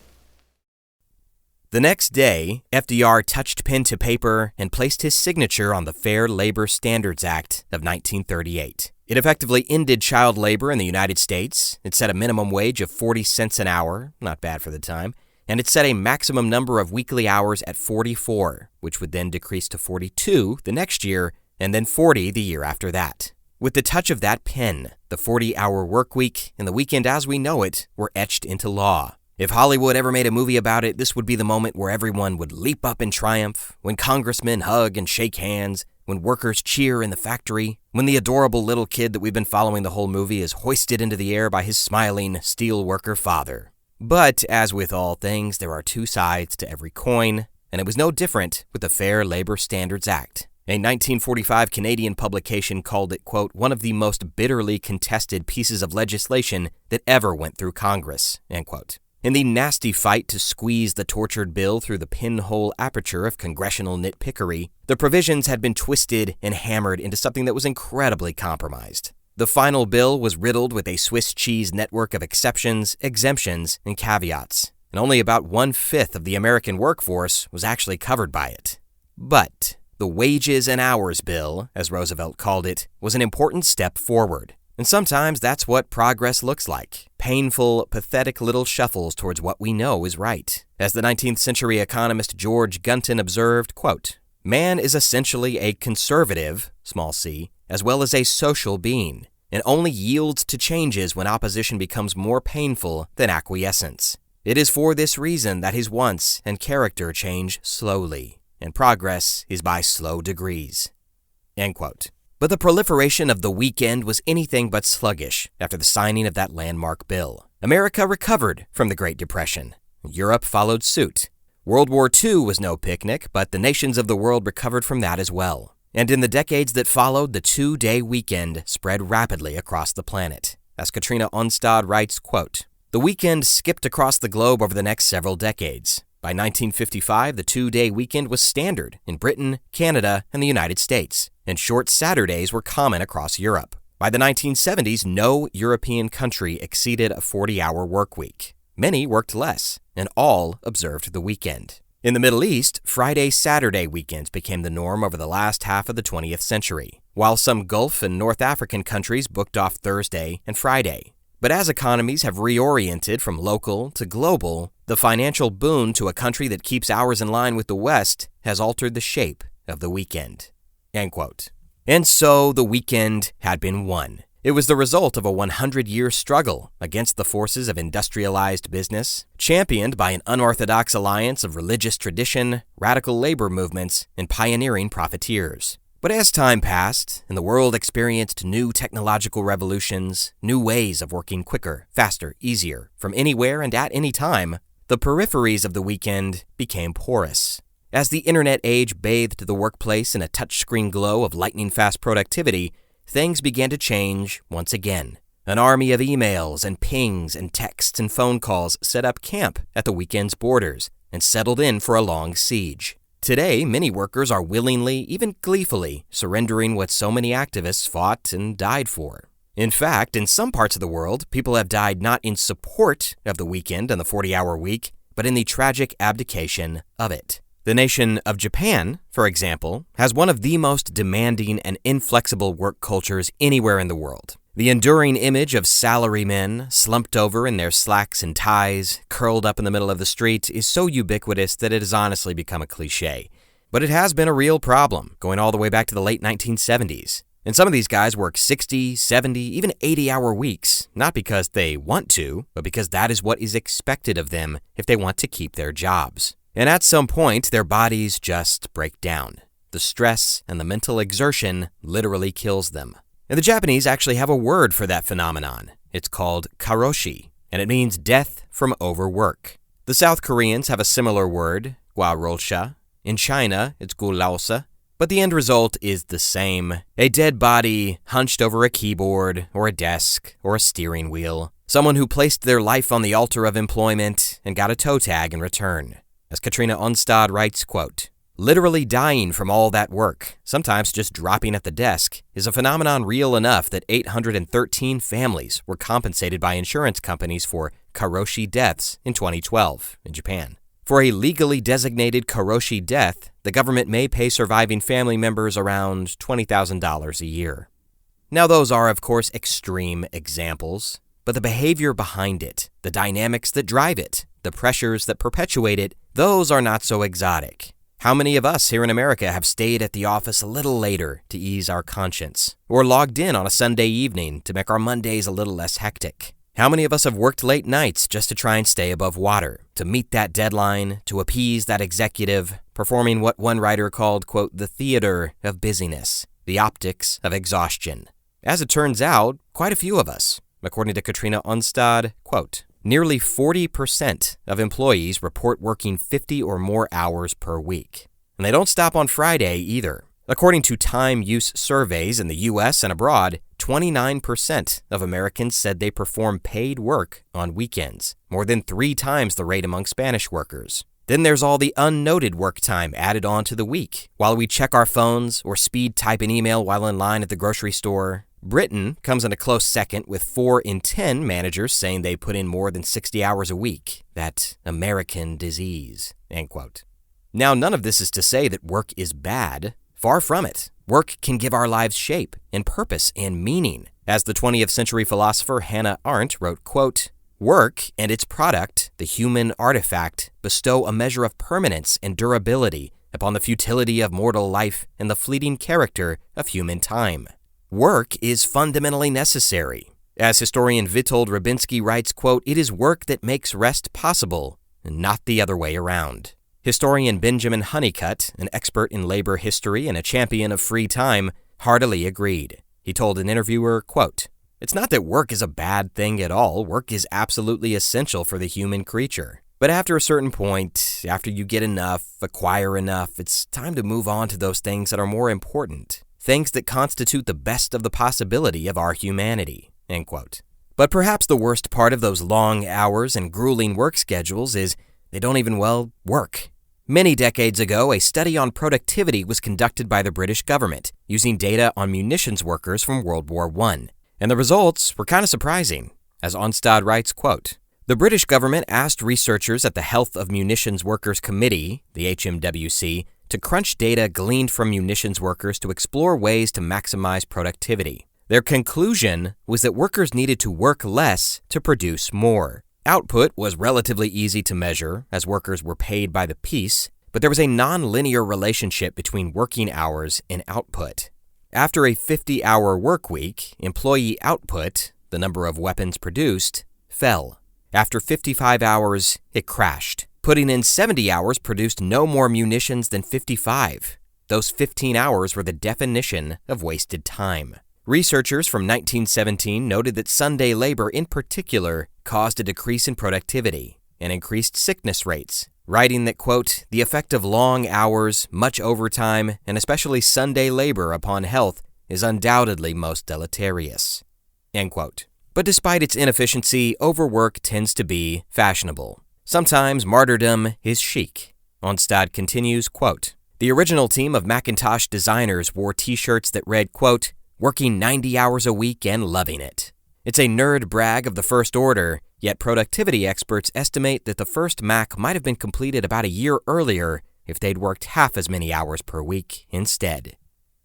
The next day, FDR touched pen to paper and placed his signature on the Fair Labor Standards Act of 1938. It effectively ended child labor in the United States. It set a minimum wage of 40 cents an hour, not bad for the time, and it set a maximum number of weekly hours at 44, which would then decrease to 42 the next year, and then 40 the year after that. With the touch of that pen, the 40-hour work week and the weekend as we know it were etched into law. If Hollywood ever made a movie about it, this would be the moment where everyone would leap up in triumph, when congressmen hug and shake hands, when workers cheer in the factory, when the adorable little kid that we've been following the whole movie is hoisted into the air by his smiling steel worker father. But, as with all things, there are two sides to every coin, and it was no different with the Fair Labor Standards Act. A 1945 Canadian publication called it, quote, one of the most bitterly contested pieces of legislation that ever went through Congress, end quote. In the nasty fight to squeeze the tortured bill through the pinhole aperture of congressional nitpickery, the provisions had been twisted and hammered into something that was incredibly compromised. The final bill was riddled with a Swiss cheese network of exceptions, exemptions, and caveats, and only about 1/5 of the American workforce was actually covered by it. But the Wages and Hours Bill, as Roosevelt called it, was an important step forward. And sometimes that's what progress looks like. Painful, pathetic little shuffles towards what we know is right. As the 19th century economist George Gunton observed, quote, "Man is essentially a conservative, small c, as well as a social being, and only yields to changes when opposition becomes more painful than acquiescence. It is for this reason that his wants and character change slowly, and progress is by slow degrees." End quote. But the proliferation of the weekend was anything but sluggish after the signing of that landmark bill. America recovered from the Great Depression. Europe followed suit. World War II was no picnic, but the nations of the world recovered from that as well. And in the decades that followed, the 2-day weekend spread rapidly across the planet. As Katrina Onstad writes, quote, "The weekend skipped across the globe over the next several decades. By 1955, the 2-day weekend was standard in Britain, Canada, and the United States, and short Saturdays were common across Europe. By the 1970s, no European country exceeded a 40-hour work week. Many worked less, and all observed the weekend. In the Middle East, Friday-Saturday weekends became the norm over the last half of the 20th century, while some Gulf and North African countries booked off Thursday and Friday. But as economies have reoriented from local to global, the financial boon to a country that keeps hours in line with the West has altered the shape of the weekend." End quote. And so the weekend had been won. It was the result of a 100-year struggle against the forces of industrialized business, championed by an unorthodox alliance of religious tradition, radical labor movements, and pioneering profiteers. But as time passed, and the world experienced new technological revolutions, new ways of working quicker, faster, easier, from anywhere and at any time, the peripheries of the weekend became porous. As the internet age bathed the workplace in a touchscreen glow of lightning-fast productivity, things began to change once again. An army of emails and pings and texts and phone calls set up camp at the weekend's borders and settled in for a long siege. Today, many workers are willingly, even gleefully, surrendering what so many activists fought and died for. In fact, in some parts of the world, people have died not in support of the weekend and the 40-hour week, but in the tragic abdication of it. The nation of Japan, for example, has one of the most demanding and inflexible work cultures anywhere in the world. The enduring image of salarymen, slumped over in their slacks and ties, curled up in the middle of the street, is so ubiquitous that it has honestly become a cliché. But it has been a real problem, going all the way back to the late 1970s. And some of these guys work 60, 70, even 80-hour weeks, not because they want to, but because that is what is expected of them if they want to keep their jobs. And at some point, their bodies just break down. The stress and the mental exertion literally kills them. And the Japanese actually have a word for that phenomenon. It's called karoshi, and it means death from overwork. The South Koreans have a similar word, gwarolsha. In China, it's gulaosa. But the end result is the same. A dead body hunched over a keyboard, or a desk, or a steering wheel. Someone who placed their life on the altar of employment and got a toe tag in return. As Katrina Onstad writes, quote, "Literally dying from all that work, sometimes just dropping at the desk, is a phenomenon real enough that 813 families were compensated by insurance companies for karoshi deaths in 2012 in Japan. For a legally designated karoshi death, the government may pay surviving family members around $20,000 a year." Now those are, of course, extreme examples, but the behavior behind it, the dynamics that drive it, the pressures that perpetuate it, those are not so exotic. How many of us here in America have stayed at the office a little later to ease our conscience, or logged in on a Sunday evening to make our Mondays a little less hectic? How many of us have worked late nights just to try and stay above water, to meet that deadline, to appease that executive, performing what one writer called, quote, "the theater of busyness, the optics of exhaustion"? As it turns out, quite a few of us. According to Katrina Onstad, quote, "Nearly 40% of employees report working 50 or more hours per week. And they don't stop on Friday either. According to time use surveys in the U.S. and abroad, 29% of Americans said they perform paid work on weekends, more than 3 times the rate among Spanish workers. Then there's all the unnoted work time added on to the week, while we check our phones or speed type an email while in line at the grocery store. Britain comes in a close second, with 4 in 10 managers saying they put in more than 60 hours a week. That American disease," end quote. Now, none of this is to say that work is bad. Far from it. Work can give our lives shape and purpose and meaning. As the 20th century philosopher Hannah Arendt wrote, quote, "Work and its product, the human artifact, bestow a measure of permanence and durability upon the futility of mortal life and the fleeting character of human time." Work is fundamentally necessary. As historian Witold Rybinski writes, quote, "It is work that makes rest possible, and not the other way around." Historian Benjamin Hunnicutt, an expert in labor history and a champion of free time, heartily agreed. He told an interviewer, quote, "It's not that work is a bad thing at all. Work is absolutely essential for the human creature. But after a certain point, after you get enough, acquire enough, it's time to move on to those things that are more important, things that constitute the best of the possibility of our humanity." End quote. But perhaps the worst part of those long hours and grueling work schedules is they don't even, work. Many decades ago, a study on productivity was conducted by the British government using data on munitions workers from World War I. And the results were kind of surprising. As Onstad writes, quote, "The British government asked researchers at the Health of Munitions Workers Committee, the HMWC, to crunch data gleaned from munitions workers to explore ways to maximize productivity. Their conclusion was that workers needed to work less to produce more. Output was relatively easy to measure, as workers were paid by the piece, but there was a non-linear relationship between working hours and output. After a 50-hour work week, employee output, the number of weapons produced, fell. After 55 hours, it crashed. Putting in 70 hours produced no more munitions than 55. Those 15 hours were the definition of wasted time." Researchers from 1917 noted that Sunday labor in particular caused a decrease in productivity and increased sickness rates, writing that, quote, "The effect of long hours, much overtime, and especially Sunday labor upon health is undoubtedly most deleterious." End quote. But despite its inefficiency, overwork tends to be fashionable. Sometimes martyrdom is chic. Onstad continues, quote, "The original team of Macintosh designers wore t-shirts that read, quote, 'Working 90 hours a week and loving it.' It's a nerd brag of the first order, yet productivity experts estimate that the first Mac might have been completed about a year earlier if they'd worked half as many hours per week instead."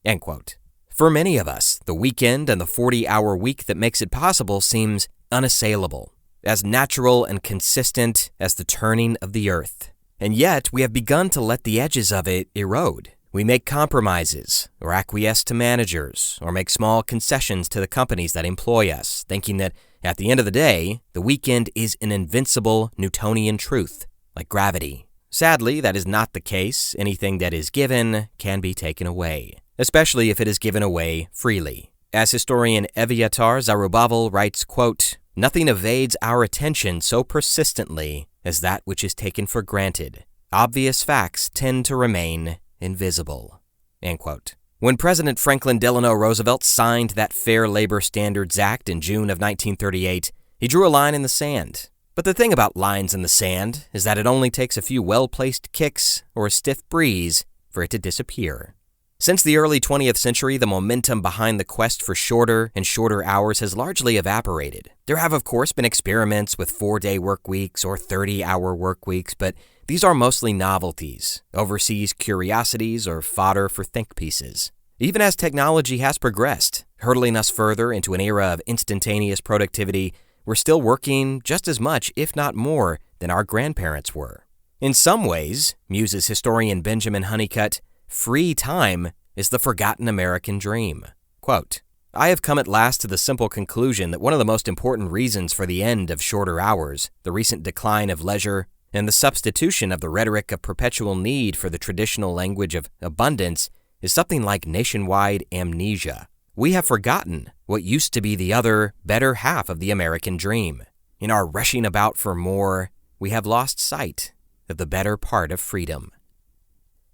End quote. For many of us, the weekend and the 40-hour week that makes it possible seems unassailable, as natural and consistent as the turning of the earth. And yet, we have begun to let the edges of it erode. We make compromises, or acquiesce to managers, or make small concessions to the companies that employ us, thinking that, at the end of the day, the weekend is an invincible Newtonian truth, like gravity. Sadly, that is not the case. Anything that is given can be taken away, especially if it is given away freely. As historian Eviatar Zarubavel writes, quote, "Nothing evades our attention so persistently as that which is taken for granted. Obvious facts tend to remain invisible." End quote. When President Franklin Delano Roosevelt signed that Fair Labor Standards Act in June of 1938, he drew a line in the sand. But the thing about lines in the sand is that it only takes a few well-placed kicks or a stiff breeze for it to disappear. Since the early 20th century, the momentum behind the quest for shorter and shorter hours has largely evaporated. There have, of course, been experiments with 4-day work weeks or 30-hour work weeks, but these are mostly novelties, overseas curiosities, or fodder for think pieces. Even as technology has progressed, hurtling us further into an era of instantaneous productivity, we're still working just as much, if not more, than our grandparents were. In some ways, muses historian Benjamin Hunnicutt, free time is the forgotten American dream. Quote, "I have come at last to the simple conclusion that one of the most important reasons for the end of shorter hours, the recent decline of leisure, and the substitution of the rhetoric of perpetual need for the traditional language of abundance is something like nationwide amnesia. We have forgotten what used to be the other, better half of the American dream. In our rushing about for more, we have lost sight of the better part of freedom."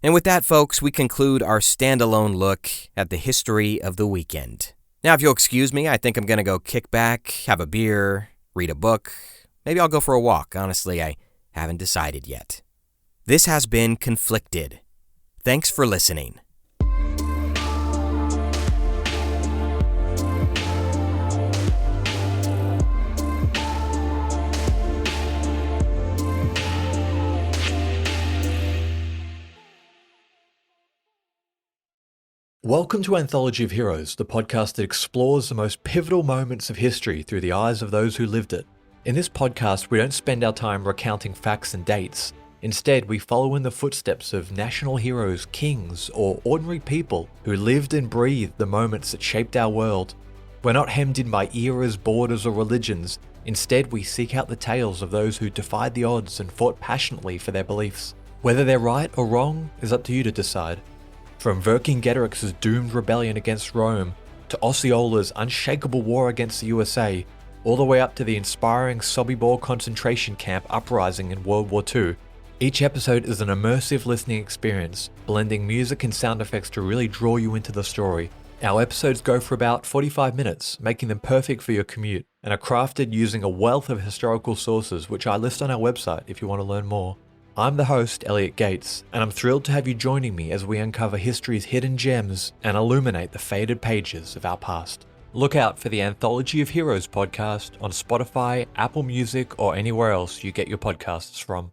And with that, folks, we conclude our standalone look at the history of the weekend. Now, if you'll excuse me, I think I'm going to go kick back, have a beer, read a book. Maybe I'll go for a walk. Honestly, I haven't decided yet. This has been Conflicted. Thanks for listening.
Welcome to Anthology of Heroes, the podcast that explores the most pivotal moments of history through the eyes of those who lived it. In this podcast, we don't spend our time recounting facts and dates. Instead, we follow in the footsteps of national heroes, kings, or ordinary people who lived and breathed the moments that shaped our world. We're not hemmed in by eras, borders, or religions. Instead, we seek out the tales of those who defied the odds and fought passionately for their beliefs. Whether they're right or wrong is up to you to decide. From Vercingetorix's doomed rebellion against Rome, to Osceola's unshakable war against the USA, all the way up to the inspiring Sobibor concentration camp uprising in World War II, each episode is an immersive listening experience, blending music and sound effects to really draw you into the story. Our episodes go for about 45 minutes, making them perfect for your commute, and are crafted using a wealth of historical sources, which I list on our website if you want to learn more. I'm the host, Elliot Gates, and I'm thrilled to have you joining me as we uncover history's hidden gems and illuminate the faded pages of our past. Look out for the Anthology of Heroes podcast on Spotify, Apple Music, or anywhere else you get your podcasts from.